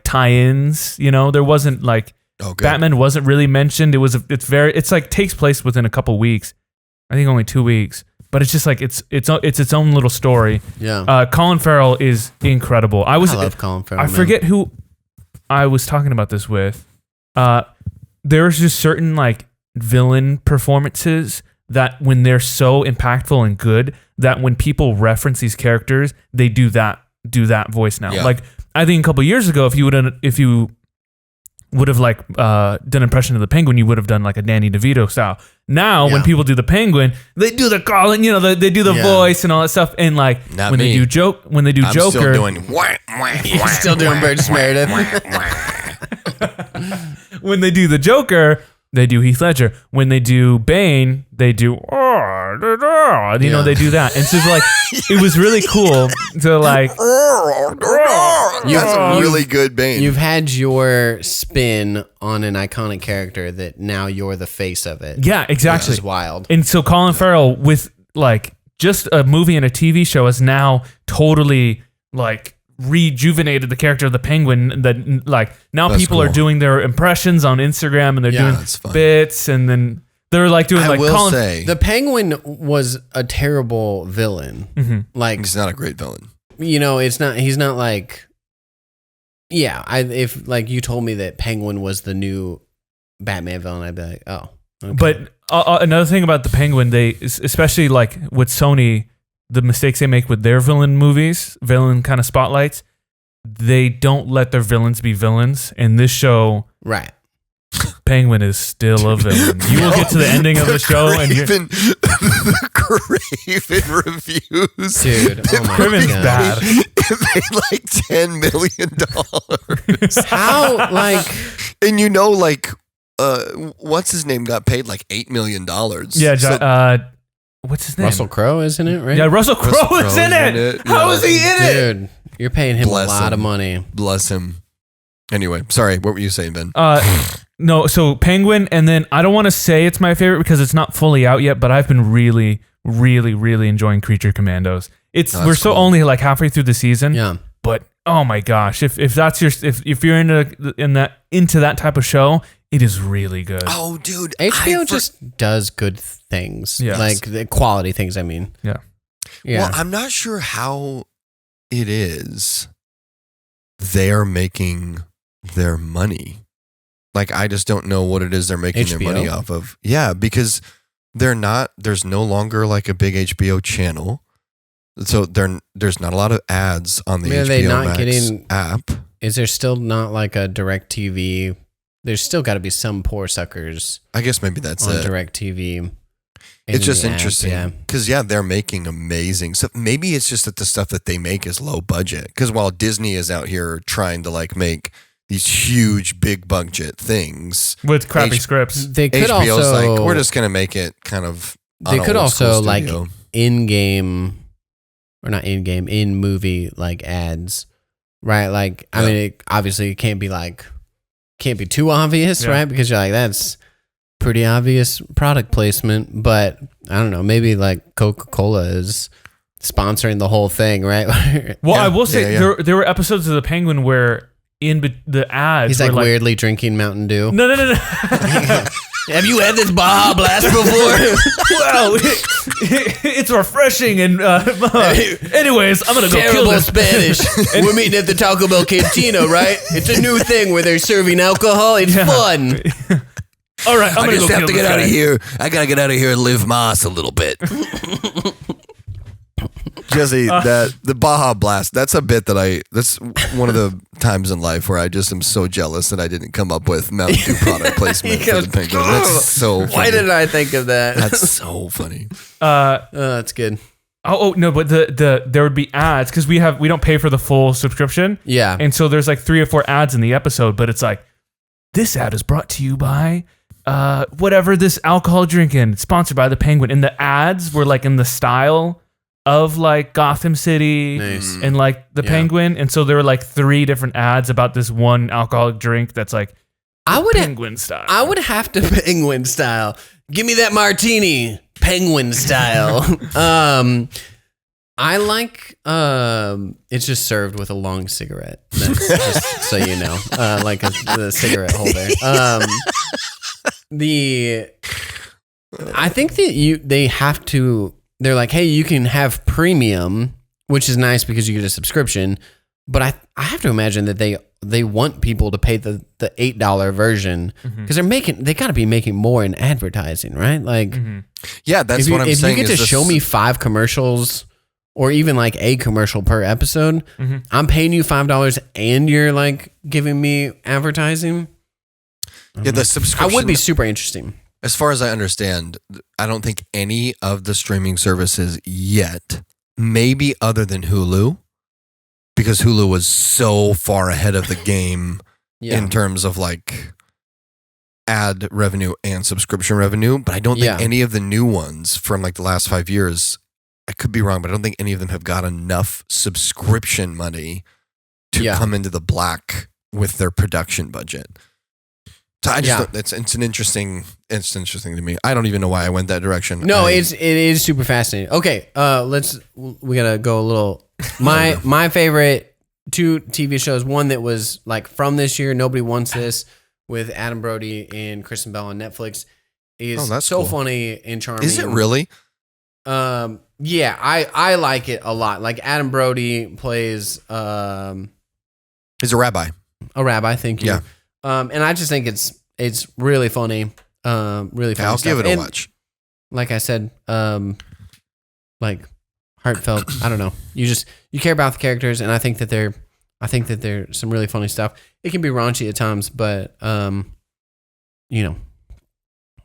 [SPEAKER 2] tie-ins. You know, there wasn't like Batman wasn't really mentioned. It's like takes place within a couple weeks. I think only 2 weeks, but it's just like it's its own little story.
[SPEAKER 1] Yeah.
[SPEAKER 2] Colin Farrell is incredible. I love
[SPEAKER 1] Colin Farrell.
[SPEAKER 2] I forget who I was talking about this with. There's just certain like villain performances that when they're so impactful and good that when people reference these characters, they do that voice now.
[SPEAKER 3] Yeah.
[SPEAKER 2] Like I think a couple years ago, if you would have like done an impression of the Penguin, you would have done like a Danny DeVito style. Now, when people do the Penguin, they do the calling, they do the voice and all that stuff. And like when they do Joker,
[SPEAKER 3] still doing
[SPEAKER 1] still doing Burgess Meredith.
[SPEAKER 2] When they do the Joker, they do Heath Ledger. When they do Bane, they do they do that. And so like it was really cool to like
[SPEAKER 3] that's a really good Bane.
[SPEAKER 1] You've had your spin on an iconic character that now you're the face of it.
[SPEAKER 2] Yeah, exactly.
[SPEAKER 1] Which is wild.
[SPEAKER 2] And so Colin Farrell with like just a movie and a TV show has now totally like rejuvenated the character of the Penguin. That like now that's people cool. are doing their impressions on Instagram and they're doing bits, and then they're like doing like Colin.
[SPEAKER 1] The Penguin was a terrible villain.
[SPEAKER 2] Mm-hmm.
[SPEAKER 1] Like
[SPEAKER 3] he's not a great villain.
[SPEAKER 1] It's not. He's not like. Yeah, if like you told me that Penguin was the new Batman villain, I'd be like, oh. Okay.
[SPEAKER 2] But another thing about the Penguin, they especially like with Sony, the mistakes they make with their villain movies, villain kind of spotlights, they don't let their villains be villains. In this show,
[SPEAKER 1] right?
[SPEAKER 2] Penguin is still a villain. You will get to the ending of the show and
[SPEAKER 3] the Craven reviews.
[SPEAKER 1] Dude,
[SPEAKER 2] Craven's bad.
[SPEAKER 3] It made like $10 million.
[SPEAKER 1] How like
[SPEAKER 3] like what's his name got paid like $8 million.
[SPEAKER 2] Yeah, what's his name?
[SPEAKER 1] Russell Crowe, isn't it? Right?
[SPEAKER 2] Yeah, Russell Crowe is in it. How is he in it?
[SPEAKER 1] Dude, you're paying him a lot of money.
[SPEAKER 3] Bless him. Anyway, sorry. What were you saying, Ben?
[SPEAKER 2] No, so Penguin, and then I don't want to say it's my favorite because it's not fully out yet, but I've been really, really, really enjoying Creature Commandos. We're still only like halfway through the season.
[SPEAKER 1] Yeah.
[SPEAKER 2] But oh my gosh, if that's if you're into that type of show, it is really good.
[SPEAKER 3] Oh, dude,
[SPEAKER 1] HBO just does good things, like the quality things. I mean,
[SPEAKER 2] yeah.
[SPEAKER 3] Well, I'm not sure how it is they're making their money. Like, I just don't know what it is they're making their money off of. Yeah, because there's no longer like a big HBO channel. So there's not a lot of ads on the HBO Max app.
[SPEAKER 1] Is there still not like a Direct TV? There's still got to be some poor suckers.
[SPEAKER 3] I guess maybe that's
[SPEAKER 1] on
[SPEAKER 3] it.
[SPEAKER 1] Direct TV.
[SPEAKER 3] It's just interesting because they're making amazing stuff. Maybe it's just that the stuff that they make is low budget. Because while Disney is out here trying to like make these huge big budget things
[SPEAKER 2] with crappy scripts,
[SPEAKER 1] they could
[SPEAKER 3] HBO's
[SPEAKER 1] also
[SPEAKER 3] like, we're just gonna make it kind of.
[SPEAKER 1] They could also like in-game or not in-game, in movie like ads, right? Like I mean, obviously it can't be too obvious, right? Because you're like, that's pretty obvious product placement. But I don't know, maybe like Coca-Cola is sponsoring the whole thing, right?
[SPEAKER 2] Well, I will say there were episodes of The Penguin where in the ads,
[SPEAKER 1] he's like weirdly drinking Mountain Dew.
[SPEAKER 2] No.
[SPEAKER 1] Have you had this Baja Blast before?
[SPEAKER 2] Well, it's refreshing. And anyways, I'm gonna go kill this.
[SPEAKER 1] Spanish. We're meeting at the Taco Bell Cantina, right? It's a new thing where they're serving alcohol. It's fun.
[SPEAKER 2] All right,
[SPEAKER 3] I just have to get out of here. I gotta get out of here and live Moss a little bit. Jesse, the Baja Blast, that's a bit that's one of the times in life where I just am so jealous that I didn't come up with Mountain Dew product placement for the Penguin. That's so funny.
[SPEAKER 1] Why didn't I think of that?
[SPEAKER 3] That's so funny.
[SPEAKER 1] That's good.
[SPEAKER 2] Oh no, but there would be ads because we don't pay for the full subscription.
[SPEAKER 1] Yeah.
[SPEAKER 2] And so there's like 3 or 4 ads in the episode, but it's like, this ad is brought to you by whatever this alcohol drinking, sponsored by the Penguin. And the ads were like in the style of like Gotham City and like the Penguin. And so there were like 3 different ads about this one alcoholic drink that's like Penguin style.
[SPEAKER 1] I would have to Penguin style. Give me that martini, Penguin style. I like it's just served with a long cigarette. That's just so you know, like the cigarette holder. I think that they have to. They're like, hey, you can have premium, which is nice because you get a subscription. But I have to imagine that they want people to pay the $8 version because they got to be making more in advertising, right? Like,
[SPEAKER 3] yeah, that's what I'm saying.
[SPEAKER 1] If you get to show me 5 commercials or even like a commercial per episode, I'm paying you $5 and you're like giving me advertising.
[SPEAKER 3] Yeah, the subscription.
[SPEAKER 1] I would be super interesting.
[SPEAKER 3] As far as I understand, I don't think any of the streaming services yet, maybe other than Hulu, because Hulu was so far ahead of the game in terms of like ad revenue and subscription revenue. But I don't think any of the new ones from like the last 5 years, I could be wrong, but I don't think any of them have got enough subscription money to come into the black with their production budget. So I just don't, it's interesting to me. I don't even know why I went that direction.
[SPEAKER 1] No, it is super fascinating. Okay, we gotta go a little. My favorite 2 TV shows. One that was like from this year. Nobody Wants This with Adam Brody and Kristen Bell on Netflix is so cool. Funny and charming.
[SPEAKER 3] Is it really?
[SPEAKER 1] Yeah, I like it a lot. Like Adam Brody plays
[SPEAKER 3] he's a rabbi.
[SPEAKER 1] Thank you. Yeah. And I just think it's really funny. Really funny.
[SPEAKER 3] I'll give it a watch.
[SPEAKER 1] Like I said, like heartfelt. I don't know. You care about the characters, and I think that they're some really funny stuff. It can be raunchy at times, but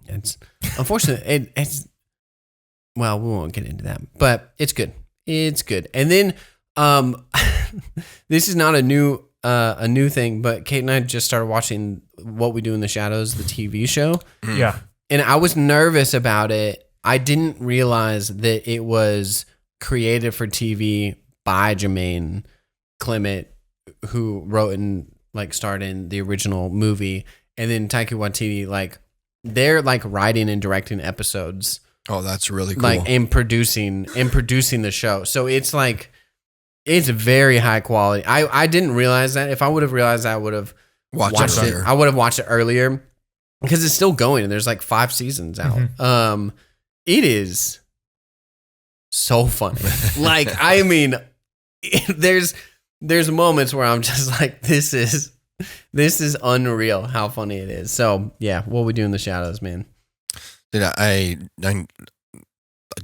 [SPEAKER 1] it's unfortunate. It's well, we won't get into that, but it's good. It's good. And then this is not a new thing, but Kate and I just started watching What We Do in the Shadows, the TV show.
[SPEAKER 2] Yeah.
[SPEAKER 1] And I was nervous about it. I didn't realize that it was created for TV by Jermaine Clement, who wrote and like starred in the original movie. And then Taika Waititi, like they're like writing and directing episodes.
[SPEAKER 3] Oh, that's really cool.
[SPEAKER 1] Like and producing the show. So it's like it's very high quality. I didn't realize that. If I would have realized that, I would have watched it. I would have watched it earlier because it's still going and there's like 5 seasons out. Mm-hmm. It is so funny. Like, I mean, there's moments where I'm just like, this is unreal how funny it is. So yeah, What We Do in the Shadows, man.
[SPEAKER 3] Dude, I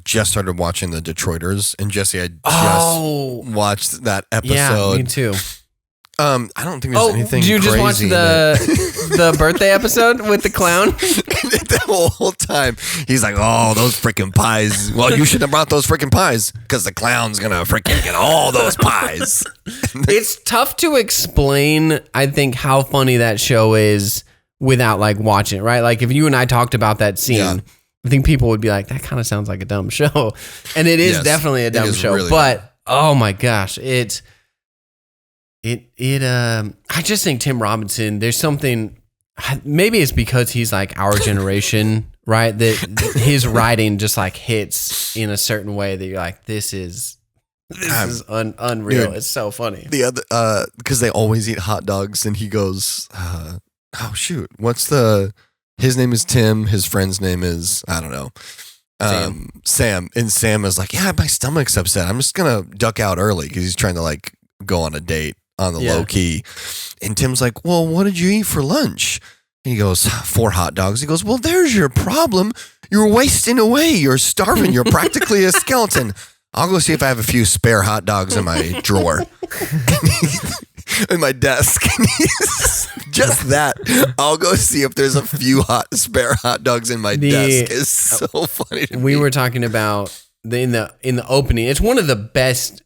[SPEAKER 3] just started watching The Detroiters, and Jesse, I just watched that episode. Yeah,
[SPEAKER 1] me too.
[SPEAKER 3] I don't think there's anything.
[SPEAKER 1] Did you just watch the birthday episode with the clown?
[SPEAKER 3] The whole time he's like, "Oh, those freaking pies! Well, you shouldn't have brought those freaking pies because the clown's gonna freaking get all those pies."
[SPEAKER 1] It's tough to explain, I think, how funny that show is without like watching it, right? Like if you and I talked about that scene, I think people would be like, that kind of sounds like a dumb show. And it is definitely a dumb show, really but dumb. Oh my gosh, I just think Tim Robinson, there's something, maybe it's because he's like our generation, right? That his writing just like hits in a certain way that you're like, this is unreal. Dude, it's so funny.
[SPEAKER 3] The other, because they always eat hot dogs, and he goes, oh shoot, his name is Tim, his friend's name is, I don't know, Sam. And Sam is like, yeah, my stomach's upset. I'm just going to duck out early because he's trying to like go on a date on the low key. And Tim's like, well, what did you eat for lunch? And he goes, 4 hot dogs. He goes, well, there's your problem. You're wasting away. You're starving. You're practically a skeleton. I'll go see if I have a few spare hot dogs in my drawer. In my desk. Just that. I'll go see if there's a few spare hot dogs in my desk. It's so funny to me.
[SPEAKER 1] We were talking about in the opening. It's one of the best.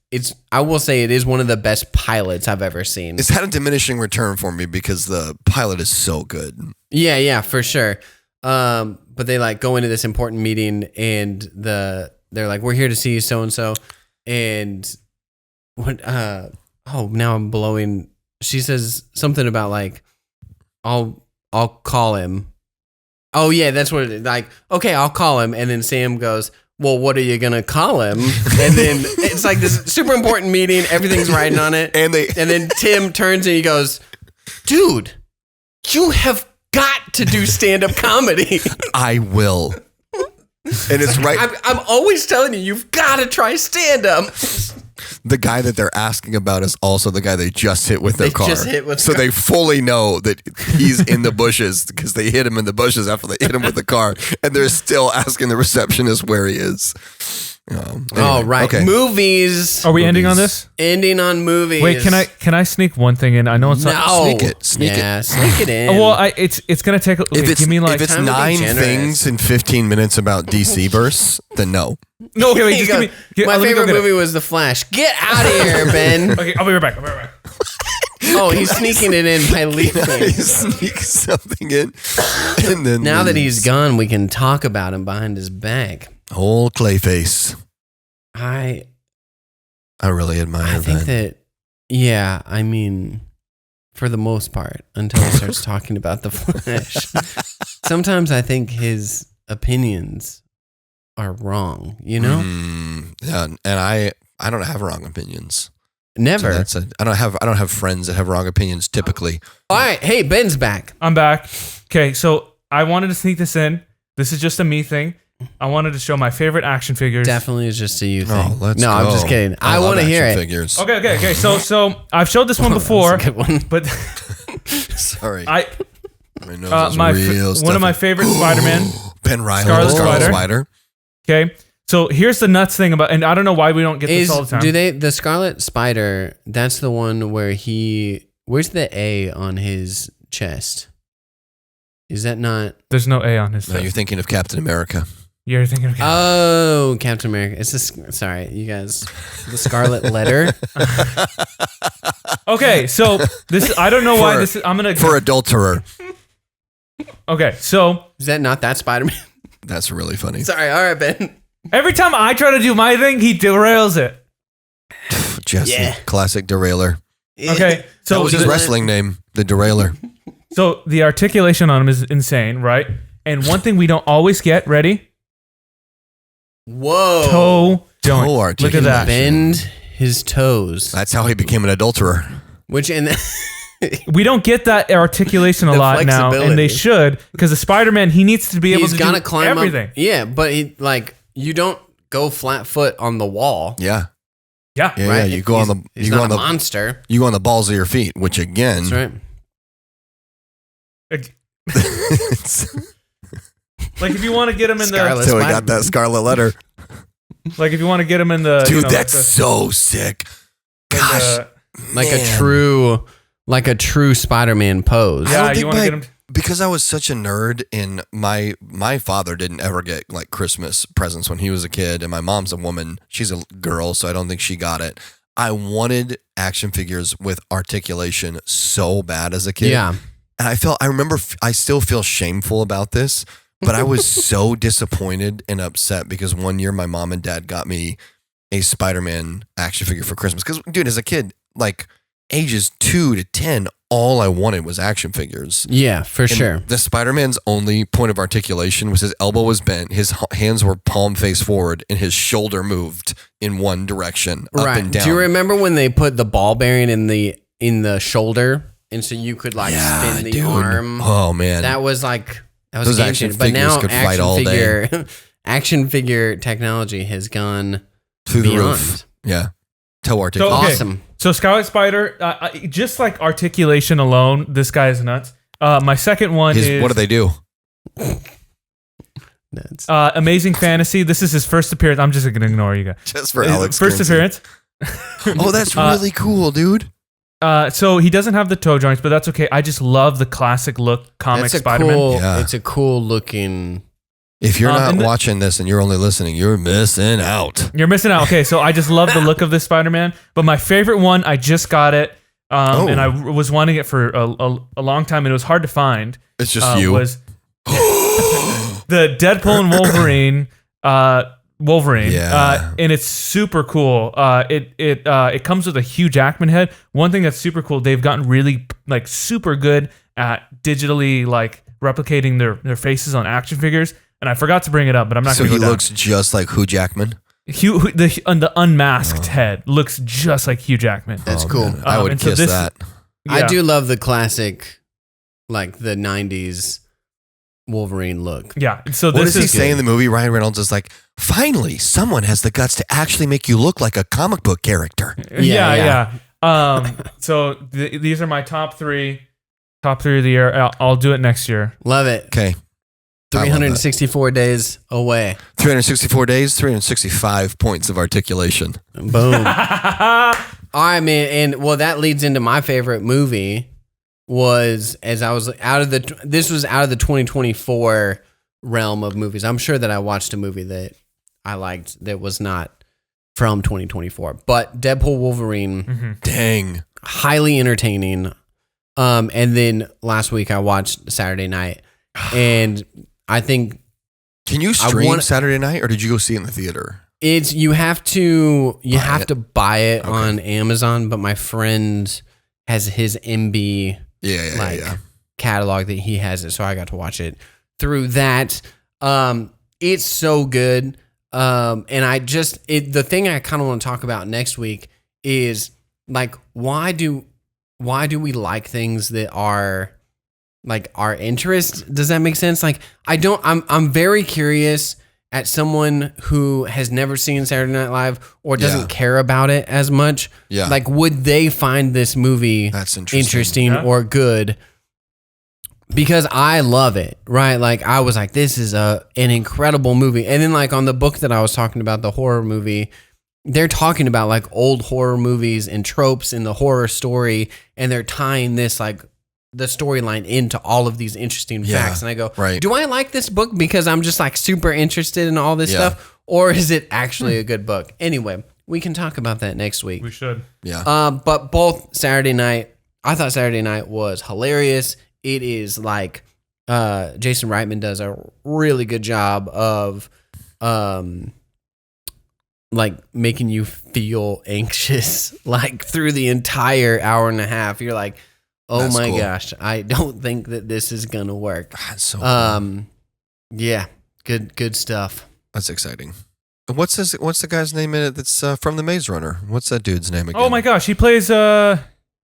[SPEAKER 1] I will say it is one of the best pilots I've ever seen.
[SPEAKER 3] It's had a diminishing return for me because the pilot is so good.
[SPEAKER 1] Yeah, for sure. But they like go into this important meeting and they're like, we're here to see so and so, and what? Now I'm blowing. She says something about like, I'll call him. Oh yeah, that's what it is. Like, okay, I'll call him. And then Sam goes, well, what are you going to call him? And then it's like this super important meeting. Everything's riding on it. And then Tim turns and he goes, dude, you have got to do stand-up comedy.
[SPEAKER 3] I will. And it's right.
[SPEAKER 1] I'm always telling you, you've got to try stand-up.
[SPEAKER 3] The guy that they're asking about is also the guy they just hit with their car. So they fully know that he's in the bushes because they hit him in the bushes after they hit him with the car. And they're still asking the receptionist where he is.
[SPEAKER 1] Oh, right.
[SPEAKER 3] Okay.
[SPEAKER 1] Movies.
[SPEAKER 2] Are we ending on this?
[SPEAKER 1] Ending on movies.
[SPEAKER 2] Wait, can I sneak one thing in? I know it's not.
[SPEAKER 1] No.
[SPEAKER 3] Sneak it.
[SPEAKER 1] Sneak it in.
[SPEAKER 2] Well, it's gonna take. Okay,
[SPEAKER 3] If it's,
[SPEAKER 2] give me like
[SPEAKER 3] if it's
[SPEAKER 1] time to be
[SPEAKER 3] 9
[SPEAKER 1] generous.
[SPEAKER 3] things in 15 minutes about DC verse, then no.
[SPEAKER 2] no. Okay, wait,
[SPEAKER 1] Here you
[SPEAKER 2] just
[SPEAKER 1] go.
[SPEAKER 2] give me.
[SPEAKER 1] My
[SPEAKER 2] let me go
[SPEAKER 1] favorite
[SPEAKER 2] get it.
[SPEAKER 1] movie was The Flash. Get out of here, Ben.
[SPEAKER 2] Okay, I'll be right back.
[SPEAKER 1] Oh, he's sneaking it in by leaving.
[SPEAKER 3] Sneak something in, and then
[SPEAKER 1] Now that he's gone, we can talk about him behind his back.
[SPEAKER 3] whole Clayface.
[SPEAKER 1] I
[SPEAKER 3] really admire
[SPEAKER 1] think
[SPEAKER 3] Ben.
[SPEAKER 1] that, yeah, I mean, for the most part, until he starts talking about The Flash. Sometimes I think his opinions are wrong, you know?
[SPEAKER 3] Yeah, and I don't have wrong opinions.
[SPEAKER 1] Never.
[SPEAKER 3] So I don't have friends that have wrong opinions typically.
[SPEAKER 1] All right. Hey, Ben's back.
[SPEAKER 2] I'm back. Okay, so I wanted to sneak this in. This is just a me thing. I wanted to show my favorite action figures.
[SPEAKER 1] Definitely is just a you thing.
[SPEAKER 3] Oh, let's
[SPEAKER 1] no,
[SPEAKER 3] go.
[SPEAKER 1] I'm just kidding. I
[SPEAKER 3] love
[SPEAKER 1] want to hear it.
[SPEAKER 3] action Figures.
[SPEAKER 2] Okay. So I've showed this one before,
[SPEAKER 1] That's a good one.
[SPEAKER 2] but
[SPEAKER 3] Sorry.
[SPEAKER 2] I
[SPEAKER 3] My nose is
[SPEAKER 2] my
[SPEAKER 3] real
[SPEAKER 2] one of my favorite Spider-Man.
[SPEAKER 3] Ben Riley,
[SPEAKER 2] Scarlet
[SPEAKER 3] Scarlet
[SPEAKER 2] Spider.
[SPEAKER 3] Spider.
[SPEAKER 2] Okay, so here's the nuts thing about, and I don't know why we don't get this all the time.
[SPEAKER 1] The Scarlet Spider, that's the one where where's the A on his chest? Is that not?
[SPEAKER 2] There's no A on his.
[SPEAKER 3] No, you're thinking of Captain America.
[SPEAKER 2] You're thinking of.
[SPEAKER 1] Oh, Captain America. It's sorry, you guys. The Scarlet Letter.
[SPEAKER 2] Okay, so this I don't know why this is. I'm gonna
[SPEAKER 3] For adulterer.
[SPEAKER 2] Okay, so
[SPEAKER 1] Is that not that Spider-Man?
[SPEAKER 3] That's really funny.
[SPEAKER 1] Sorry. All right, Ben.
[SPEAKER 2] every time I try to do my thing, he derails it.
[SPEAKER 3] Jesse,
[SPEAKER 1] Yeah.
[SPEAKER 3] classic derailer.
[SPEAKER 2] Okay, so
[SPEAKER 3] That was his
[SPEAKER 2] the-
[SPEAKER 3] wrestling name, the derailer.
[SPEAKER 2] So the articulation on him is insane, right? And one thing we don't always get, ready?
[SPEAKER 1] Whoa.
[SPEAKER 2] Toe joint.
[SPEAKER 3] Toe
[SPEAKER 2] Look at that.
[SPEAKER 1] Bend his toes.
[SPEAKER 3] That's how he became an adulterer.
[SPEAKER 1] Which in
[SPEAKER 2] We don't get that articulation a
[SPEAKER 1] The
[SPEAKER 2] lot now, and
[SPEAKER 1] flexibility.
[SPEAKER 2] they should, because the Spider-Man, he needs to be able
[SPEAKER 1] he's
[SPEAKER 2] to
[SPEAKER 1] got
[SPEAKER 2] do
[SPEAKER 1] to climb
[SPEAKER 2] everything.
[SPEAKER 1] up. Yeah, but you don't go flat foot on the wall.
[SPEAKER 3] Yeah.
[SPEAKER 2] Yeah.
[SPEAKER 3] Yeah,
[SPEAKER 1] Right?
[SPEAKER 3] yeah. You go on the
[SPEAKER 1] He's
[SPEAKER 3] you go
[SPEAKER 1] not
[SPEAKER 3] on
[SPEAKER 1] a
[SPEAKER 3] the
[SPEAKER 1] monster.
[SPEAKER 3] you go on the balls of your feet, which again
[SPEAKER 1] That's right.
[SPEAKER 2] Like if you want to get him in
[SPEAKER 1] Scarlet.
[SPEAKER 3] so we got that scarlet letter.
[SPEAKER 2] like if you want to get him in the,
[SPEAKER 3] Dude,
[SPEAKER 2] you know,
[SPEAKER 3] that's
[SPEAKER 2] like
[SPEAKER 3] so sick.
[SPEAKER 2] the,
[SPEAKER 3] Gosh.
[SPEAKER 1] Like
[SPEAKER 3] man.
[SPEAKER 1] a true Spider-Man pose.
[SPEAKER 3] I don't
[SPEAKER 2] yeah,
[SPEAKER 3] think
[SPEAKER 2] you want to get him.
[SPEAKER 3] because I was such a nerd and my father didn't ever get like Christmas presents when he was a kid, and my mom's a woman. She's a girl, so I don't think she got it. I wanted action figures with articulation so bad as a kid.
[SPEAKER 1] Yeah.
[SPEAKER 3] And I still feel shameful about this, but I was so disappointed and upset because one year my mom and dad got me a Spider-Man action figure for Christmas. Because, dude, as a kid, like ages 2 to 10, all I wanted was action figures.
[SPEAKER 1] Yeah, for
[SPEAKER 3] And
[SPEAKER 1] sure.
[SPEAKER 3] The Spider-Man's only point of articulation was his elbow was bent, his hands were palm face forward, and his shoulder moved in one direction, up
[SPEAKER 1] Right.
[SPEAKER 3] and down.
[SPEAKER 1] Do you remember when they put the ball bearing in the shoulder, and so you could like spin the
[SPEAKER 3] dude.
[SPEAKER 1] arm?
[SPEAKER 3] Oh, man.
[SPEAKER 1] That was
[SPEAKER 3] Those
[SPEAKER 1] game
[SPEAKER 3] action
[SPEAKER 1] changer. But
[SPEAKER 3] figures
[SPEAKER 1] now
[SPEAKER 3] could fight all
[SPEAKER 1] action figure technology has gone
[SPEAKER 3] Through the
[SPEAKER 1] beyond.
[SPEAKER 3] roof. Yeah. Toe articulation.
[SPEAKER 2] Okay.
[SPEAKER 1] Awesome.
[SPEAKER 2] So Scarlet Spider, just like articulation alone, this guy is nuts. My second one is
[SPEAKER 3] What do they do?
[SPEAKER 1] That's,
[SPEAKER 2] Amazing Fantasy. This is his first appearance. I'm just going to ignore you guys.
[SPEAKER 3] Just for Alex.
[SPEAKER 2] First
[SPEAKER 3] Kinsey.
[SPEAKER 2] appearance.
[SPEAKER 3] Oh, that's really cool, dude.
[SPEAKER 2] So he doesn't have the toe joints, but that's okay. I just love the classic look comic
[SPEAKER 1] that's a
[SPEAKER 2] Spider-Man.
[SPEAKER 1] cool.
[SPEAKER 3] Yeah.
[SPEAKER 1] It's a cool looking.
[SPEAKER 3] If you're not
[SPEAKER 2] and the-
[SPEAKER 3] watching this and you're only listening, you're missing out.
[SPEAKER 2] You're missing out. Okay, so I just love the look of this Spider-Man. But my favorite one, I just got it, and I was wanting it for a long time, and it was hard to find.
[SPEAKER 3] It's just you.
[SPEAKER 2] Was the Deadpool and Wolverine.
[SPEAKER 3] Yeah.
[SPEAKER 2] And it's super cool. It comes with a Hugh Jackman head. One thing that's super cool, they've gotten really like super good at digitally like replicating their faces on action figures. And I forgot to bring it up, but I'm not
[SPEAKER 3] So
[SPEAKER 2] going to
[SPEAKER 3] he
[SPEAKER 2] go down.
[SPEAKER 3] looks just like Hugh Jackman.
[SPEAKER 2] The unmasked head looks just like Hugh Jackman.
[SPEAKER 1] That's cool.
[SPEAKER 3] Man, I would
[SPEAKER 2] and so
[SPEAKER 3] kiss
[SPEAKER 2] this-
[SPEAKER 3] that.
[SPEAKER 1] I
[SPEAKER 2] Yeah.
[SPEAKER 1] do love the classic, like the '90s Wolverine look.
[SPEAKER 2] Yeah. So
[SPEAKER 3] What
[SPEAKER 2] this
[SPEAKER 3] does he
[SPEAKER 2] is
[SPEAKER 3] say in the movie? Ryan Reynolds is like, finally, someone has the guts to actually make you look like a comic book character.
[SPEAKER 2] Yeah. So these are my top three of the year. I'll do it next year.
[SPEAKER 1] Love it.
[SPEAKER 3] Okay.
[SPEAKER 1] 364 days away.
[SPEAKER 3] 364 days, 365 points of articulation.
[SPEAKER 1] Boom. All right, man. And well, that leads into my favorite movie was this was out of the 2024 realm of movies. I'm sure that I watched a movie that I liked that was not from 2024, but Deadpool Wolverine.
[SPEAKER 3] Dang.
[SPEAKER 1] Highly entertaining. And then last week I watched Saturday Night, and I think.
[SPEAKER 3] Can you stream Saturday Night, or did you go see it in the theater?
[SPEAKER 1] You have to buy it on Amazon, but my friend has his MB catalog that he has it, so I got to watch it through that. It's so good. And the thing I kind of want to talk about next week is like why do we like things that are like our interest? Does that make sense? Like I'm very curious at someone who has never seen Saturday Night Live or doesn't care about it as much. Yeah. Like, would they find this movie interesting or good? Because I love it, right? Like, I was like, this is an incredible movie. And then, like, on the book that I was talking about, the horror movie, they're talking about, like, old horror movies and tropes in the horror story, and they're tying this, like, the storyline into all of these interesting facts. And I go, do I like this book because I'm just, like, super interested in all this stuff? Or is it actually a good book? Anyway, we can talk about that next week.
[SPEAKER 2] We should.
[SPEAKER 3] Yeah.
[SPEAKER 1] But both Saturday Night, I thought Saturday Night was hilarious. It is like Jason Reitman does a really good job of like making you feel anxious like through the entire hour and a half. You're like, oh That's my cool. gosh, I don't think that this is gonna work.
[SPEAKER 3] That's so cool.
[SPEAKER 1] Yeah, good stuff.
[SPEAKER 3] That's exciting. What's the guy's name in it that's from the Maze Runner? What's that dude's name again?
[SPEAKER 2] Oh my gosh, he plays
[SPEAKER 3] I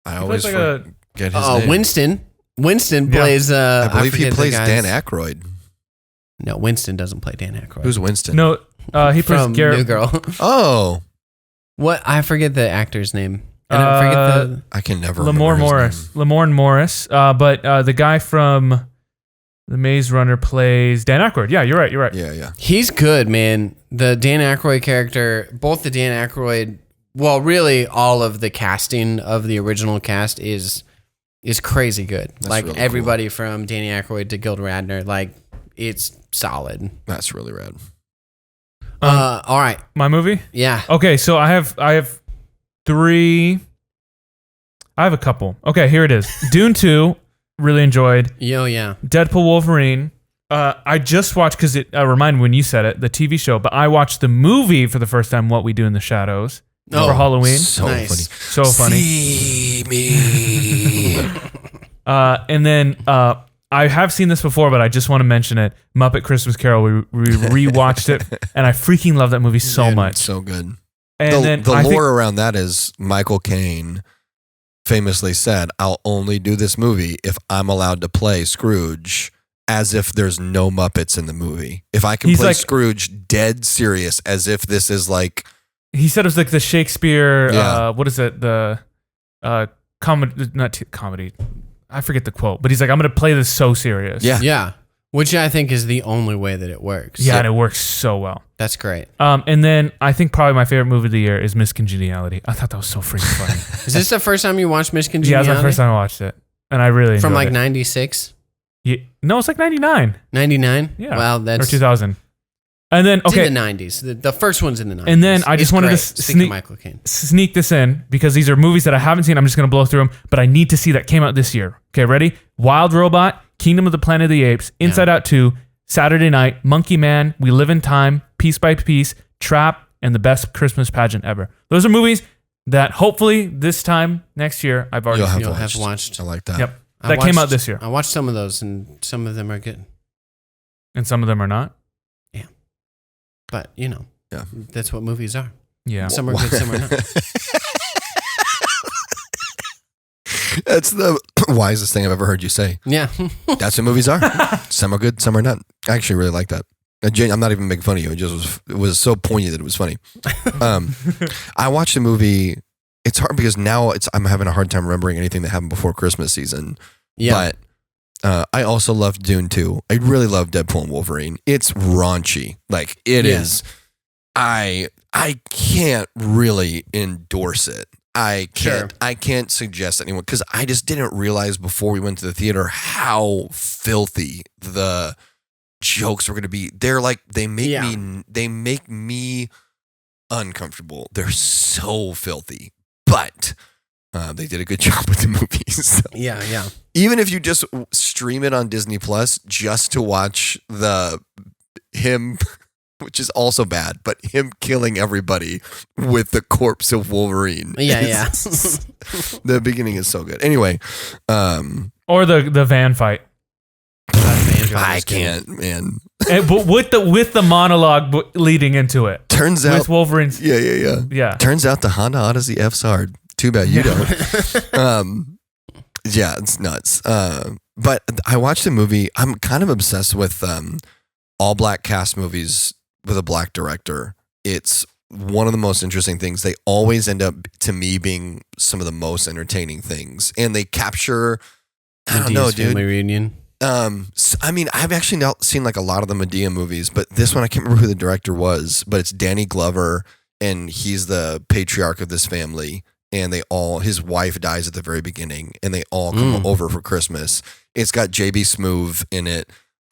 [SPEAKER 3] always forget his name.
[SPEAKER 1] Winston plays.
[SPEAKER 3] I believe he plays Dan Aykroyd.
[SPEAKER 1] No, Winston doesn't play Dan Aykroyd.
[SPEAKER 3] Who's Winston?
[SPEAKER 2] No, he plays
[SPEAKER 1] from
[SPEAKER 2] Garrett.
[SPEAKER 1] New Girl.
[SPEAKER 3] Oh,
[SPEAKER 1] what? I forget the actor's name. I
[SPEAKER 3] can never.
[SPEAKER 2] Lamorne Morris. But the guy from the Maze Runner plays Dan Aykroyd. Yeah, you're right.
[SPEAKER 3] Yeah.
[SPEAKER 1] He's good, man. The Dan Aykroyd character, both the Dan Aykroyd. Well, really, all of the casting of the original cast is crazy good. That's like really everybody from Danny Aykroyd to Gilda Radner, like it's solid.
[SPEAKER 3] That's really rad.
[SPEAKER 1] All right,
[SPEAKER 2] my movie.
[SPEAKER 1] Yeah.
[SPEAKER 2] Okay, so I have three. I have a couple. Okay, here it is. Dune 2, really enjoyed.
[SPEAKER 1] Yeah.
[SPEAKER 2] Deadpool Wolverine. I just watched because it reminded me when you said it, the TV show. But I watched the movie for the first time. What We Do in the Shadows. For Halloween.
[SPEAKER 3] So
[SPEAKER 1] nice.
[SPEAKER 3] funny.
[SPEAKER 2] So funny.
[SPEAKER 3] See me.
[SPEAKER 2] And then I have seen this before, but I just want to mention it. Muppet Christmas Carol. We rewatched it, and I freaking love that movie so much.
[SPEAKER 3] So good.
[SPEAKER 2] And
[SPEAKER 3] the lore around that is Michael Caine famously said, "I'll only do this movie if I'm allowed to play Scrooge as if there's no Muppets in the movie. If I can play Scrooge dead serious as if this is like."
[SPEAKER 2] He said it was like the Shakespeare, what is it? The comedy, not comedy. I forget the quote, but he's like, I'm going to play this so serious.
[SPEAKER 1] Yeah. Which I think is the only way that it works.
[SPEAKER 2] Yeah, and it works so well.
[SPEAKER 1] That's great.
[SPEAKER 2] And then I think probably my favorite movie of the year is Miss Congeniality. I thought that was so freaking funny.
[SPEAKER 1] Is this the first time you watched Miss Congeniality?
[SPEAKER 2] Yeah, it was my first time I watched it. And I really enjoyed it.
[SPEAKER 1] From like 96?
[SPEAKER 2] Yeah, no, it's like 99.
[SPEAKER 1] 99?
[SPEAKER 2] Yeah.
[SPEAKER 1] Wow, that's...
[SPEAKER 2] Or 2000. And then, okay.
[SPEAKER 1] It's in the 90s. The first one's in the 90s.
[SPEAKER 2] And then I just wanted to sneak this in because these are movies that I haven't seen. I'm just going to blow through them, but I need to see that came out this year. Okay, ready? Wild Robot, Kingdom of the Planet of the Apes, Inside Out 2, Saturday Night, Monkey Man, We Live in Time, Piece by Piece, Trap, and The Best Christmas Pageant Ever. Those are movies that hopefully this time next year I've already
[SPEAKER 1] have watched.
[SPEAKER 3] I like that.
[SPEAKER 2] Yep. That came out this year.
[SPEAKER 1] I watched some of those, and some of them are good.
[SPEAKER 2] And some of them are not?
[SPEAKER 1] But, that's what movies are.
[SPEAKER 2] Yeah.
[SPEAKER 1] Some are good, some are not.
[SPEAKER 3] That's the wisest thing I've ever heard you say.
[SPEAKER 1] Yeah.
[SPEAKER 3] That's what movies are. Some are good, some are not. I actually really like that. I'm not even making fun of you. It was so poignant that it was funny. I watched the movie. It's hard because now I'm having a hard time remembering anything that happened before Christmas season.
[SPEAKER 1] Yeah.
[SPEAKER 3] But I also loved Dune 2. I really love Deadpool and Wolverine. It's raunchy. Like it is. I can't really endorse it. I can't suggest anyone because I just didn't realize before we went to the theater how filthy the jokes were going to be. They're like they make me uncomfortable. They're so filthy, but they did a good job with the movies. So.
[SPEAKER 1] Yeah.
[SPEAKER 3] Even if you just stream it on Disney Plus just to watch him. Which is also bad, but him killing everybody with the corpse of Wolverine.
[SPEAKER 1] Yeah.
[SPEAKER 3] The beginning is so good. Anyway,
[SPEAKER 2] or the van fight.
[SPEAKER 3] I can't, man.
[SPEAKER 2] But with the monologue leading into it.
[SPEAKER 3] Turns out
[SPEAKER 2] with Wolverine's.
[SPEAKER 3] Yeah. Turns out the Honda Odyssey F's hard. Too bad you don't. Yeah, it's nuts. But I watched the movie. I'm kind of obsessed with all black cast movies with a black director. It's one of the most interesting things. They always end up, to me, being some of the most entertaining things, and they capture. I don't know, dude.
[SPEAKER 1] Family Reunion.
[SPEAKER 3] I mean, I've actually not seen like a lot of the Medea movies, but this one I can't remember who the director was, but it's Danny Glover, and he's the patriarch of this family, and his wife dies at the very beginning, and they all come over for Christmas. It's got JB Smoove in it.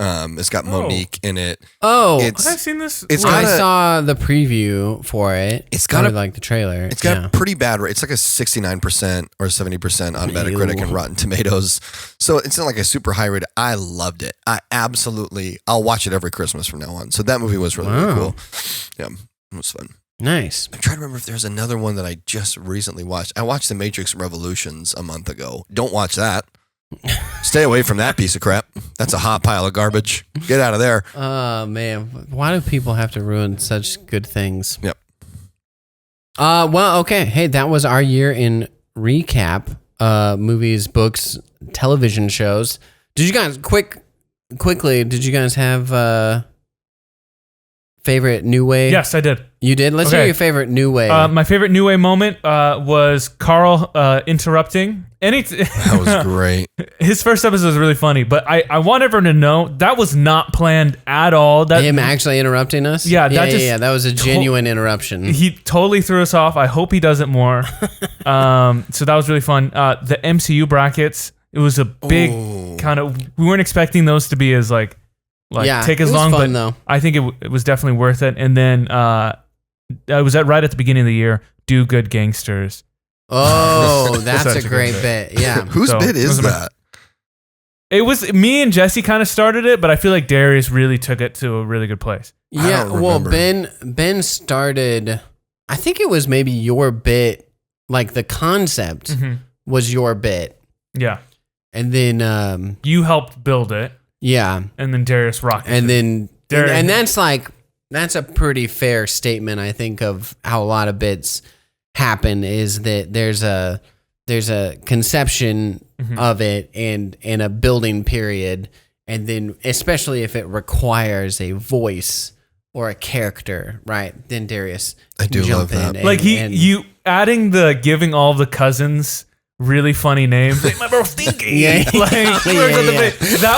[SPEAKER 3] It's got Monique in it.
[SPEAKER 1] Oh,
[SPEAKER 2] I've seen this.
[SPEAKER 1] I saw the preview for it.
[SPEAKER 3] It's got
[SPEAKER 1] like the trailer.
[SPEAKER 3] It's got a pretty bad rate. It's like a 69% or 70% on Metacritic and Rotten Tomatoes. So it's not like a super high rate. I loved it. I'll watch it every Christmas from now on. So that movie was really cool. Yeah, it was fun.
[SPEAKER 1] Nice.
[SPEAKER 3] I'm trying to remember if there's another one that I just recently watched. I watched The Matrix Revolutions a month ago. Don't watch that. Stay away from that piece of crap. That's a hot pile of garbage. Get out of there.
[SPEAKER 1] Oh, man. Why do people have to ruin such good things?
[SPEAKER 3] Yep.
[SPEAKER 1] Well, okay. Hey, that was our year in recap. Movies, books, television shows. Did you guys, quickly, did you guys have favorite New Way?
[SPEAKER 2] Yes, I did.
[SPEAKER 1] You did? Let's hear your favorite New Way.
[SPEAKER 2] My favorite New Way moment was Carl interrupting.
[SPEAKER 3] That was great.
[SPEAKER 2] His first episode was really funny, but I want everyone to know that was not planned at all.
[SPEAKER 1] Him actually interrupting us?
[SPEAKER 2] Yeah.
[SPEAKER 1] That was a genuine interruption.
[SPEAKER 2] He totally threw us off. I hope he does it more. So that was really fun. The MCU brackets, it was a big kind of, we weren't expecting those to be as take as long,
[SPEAKER 1] fun,
[SPEAKER 2] but
[SPEAKER 1] though.
[SPEAKER 2] I think it was definitely worth it. And then I was right at the beginning of the year, Do Good Gangsters.
[SPEAKER 1] Oh, that's a great bit. Yeah.
[SPEAKER 3] Whose bit is that?
[SPEAKER 2] It was me and Jesse kind of started it, but I feel like Darius really took it to a really good place.
[SPEAKER 1] Yeah. Well, Ben started, I think it was maybe your bit, like the concept was your bit.
[SPEAKER 2] Yeah.
[SPEAKER 1] And then
[SPEAKER 2] you helped build it.
[SPEAKER 1] Yeah.
[SPEAKER 2] And then Darius rocked it.
[SPEAKER 1] And then and that's a pretty fair statement, I think, of how a lot of bits happen, is that there's a conception of it and a building period, and then especially if it requires a voice or a character, right? Then Darius,
[SPEAKER 3] I do love that.
[SPEAKER 2] You adding the giving all the cousins really funny names. Like, my bro Stinky.
[SPEAKER 1] That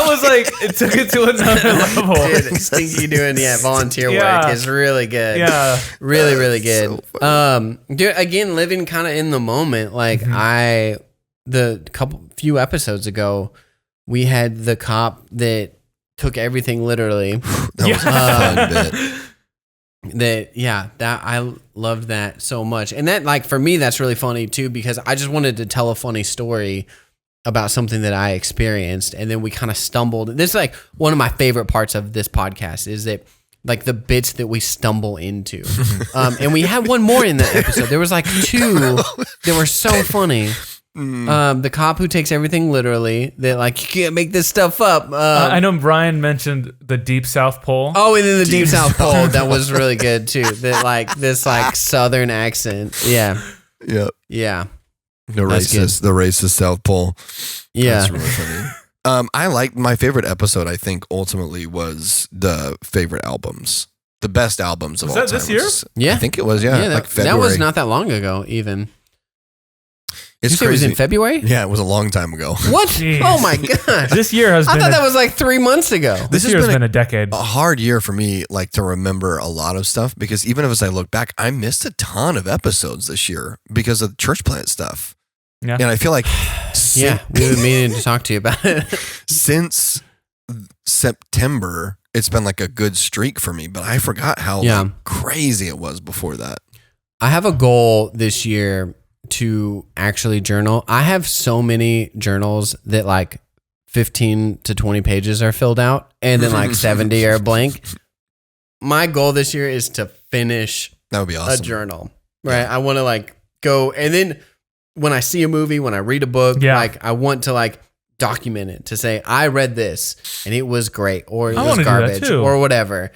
[SPEAKER 2] was it took it to another level.
[SPEAKER 1] Dude, Stinky doing volunteer work is really good.
[SPEAKER 2] Yeah.
[SPEAKER 1] Really good. So dude, again, living kind of in the moment. Like few episodes ago, we had the cop that took everything literally.
[SPEAKER 3] That was a fun bit.
[SPEAKER 1] That I loved that so much. And that, for me, that's really funny too, because I just wanted to tell a funny story about something that I experienced, and then we kind of stumbled. This is one of my favorite parts of this podcast, is that the bits that we stumble into. And we had one more in that episode. There was two that were so funny. The cop who takes everything literally, that you can't make this stuff up.
[SPEAKER 2] I know Brian mentioned the Deep South Pole.
[SPEAKER 1] Oh, and then the Deep South Pole, that was really good too. That this Southern accent. Yeah.
[SPEAKER 3] Yep.
[SPEAKER 1] Yeah.
[SPEAKER 3] The racist South Pole.
[SPEAKER 1] Yeah.
[SPEAKER 3] That's really funny. I like my favorite episode, I think ultimately was the favorite albums. The best albums of all time.
[SPEAKER 2] Was that this year?
[SPEAKER 1] Yeah.
[SPEAKER 3] I think it was, yeah.
[SPEAKER 1] That was not that long ago even. Did you say it was in February?
[SPEAKER 3] Yeah, it was a long time ago.
[SPEAKER 1] What?
[SPEAKER 2] Jeez.
[SPEAKER 1] Oh my gosh.
[SPEAKER 2] This year has been.
[SPEAKER 1] I thought that was like 3 months ago.
[SPEAKER 2] This year has been a decade.
[SPEAKER 3] A hard year for me, like to remember a lot of stuff because even as I look back, I missed a ton of episodes this year because of church plant stuff.
[SPEAKER 2] Yeah.
[SPEAKER 3] And I feel like
[SPEAKER 1] Yeah, we've been meaning to talk to you about it.
[SPEAKER 3] since September, it's been like a good streak for me, but I forgot how like, crazy it was before that.
[SPEAKER 1] I have a goal this year to actually journal. I have so many journals that like 15 to 20 pages are filled out and then like 70 are blank. My goal this year is to finish
[SPEAKER 3] That would be awesome.
[SPEAKER 1] a journal, right? I want to like go, and then when I see a movie, when I read a book, like I want to like document it to say, I read this and it was great, or it was garbage or whatever.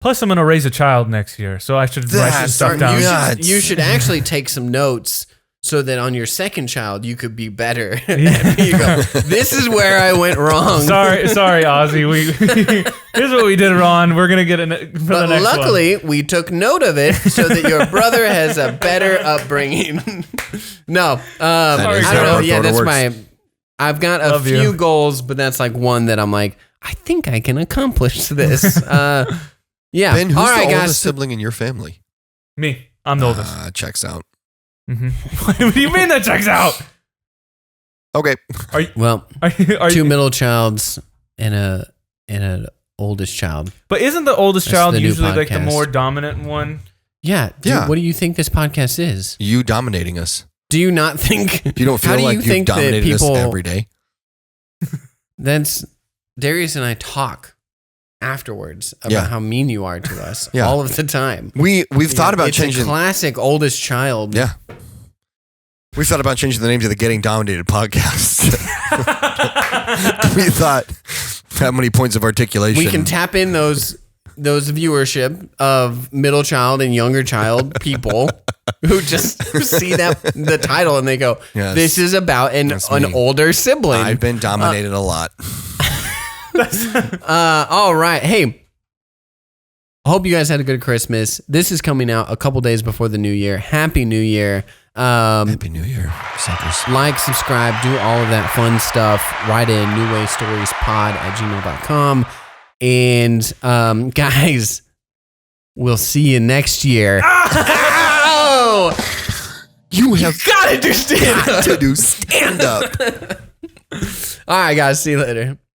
[SPEAKER 2] Plus, I'm going to raise a child next year, so I should write some stuff down.
[SPEAKER 1] You should actually take some notes so that on your second child, you could be better. You go, this is where I went wrong.
[SPEAKER 2] Sorry, Ozzy. Here's what we did wrong. We're going to get it for the next one.
[SPEAKER 1] Luckily, we took note of it so that your brother has a better upbringing. No. I don't know. Yeah, that's I've got a few goals, but that's like one that I'm like, I think I can accomplish this. Yeah.
[SPEAKER 3] Ben, who's
[SPEAKER 1] all right,
[SPEAKER 3] the
[SPEAKER 1] guys.
[SPEAKER 3] oldest sibling in your family?
[SPEAKER 2] Me. I'm the oldest.
[SPEAKER 3] Checks out.
[SPEAKER 2] Mm-hmm. What do you mean that checks out?
[SPEAKER 3] Okay.
[SPEAKER 2] Are you,
[SPEAKER 1] two middle childs and an oldest child.
[SPEAKER 2] But isn't the oldest child usually like the
[SPEAKER 1] podcast.
[SPEAKER 2] more dominant one?
[SPEAKER 1] Yeah. Dude, what do you think this podcast is?
[SPEAKER 3] You dominating us.
[SPEAKER 1] Do you not think?
[SPEAKER 3] You don't feel like you've dominated us every day?
[SPEAKER 1] That's Darius and I talk afterwards about how mean you are to us all of the time.
[SPEAKER 3] We've thought about changing.
[SPEAKER 1] It's a classic oldest child.
[SPEAKER 3] Yeah. We thought about changing the name to the Getting Dominated podcast. We thought how many points of articulation.
[SPEAKER 1] We can tap in those viewership of middle child and younger child people who just see the title and they go, this is about an older sibling.
[SPEAKER 3] I've been dominated a lot.
[SPEAKER 1] All right. Hey, I hope you guys had a good Christmas. This is coming out a couple days before the new year. Happy New Year.
[SPEAKER 3] Happy New Year, suckers.
[SPEAKER 1] Like, subscribe, do all of that fun stuff. Write in newwaystoriespod@gmail.com. And guys, we'll see you next year. Oh!
[SPEAKER 3] You have
[SPEAKER 1] got to do stand up.
[SPEAKER 3] All
[SPEAKER 1] right, guys. See you later.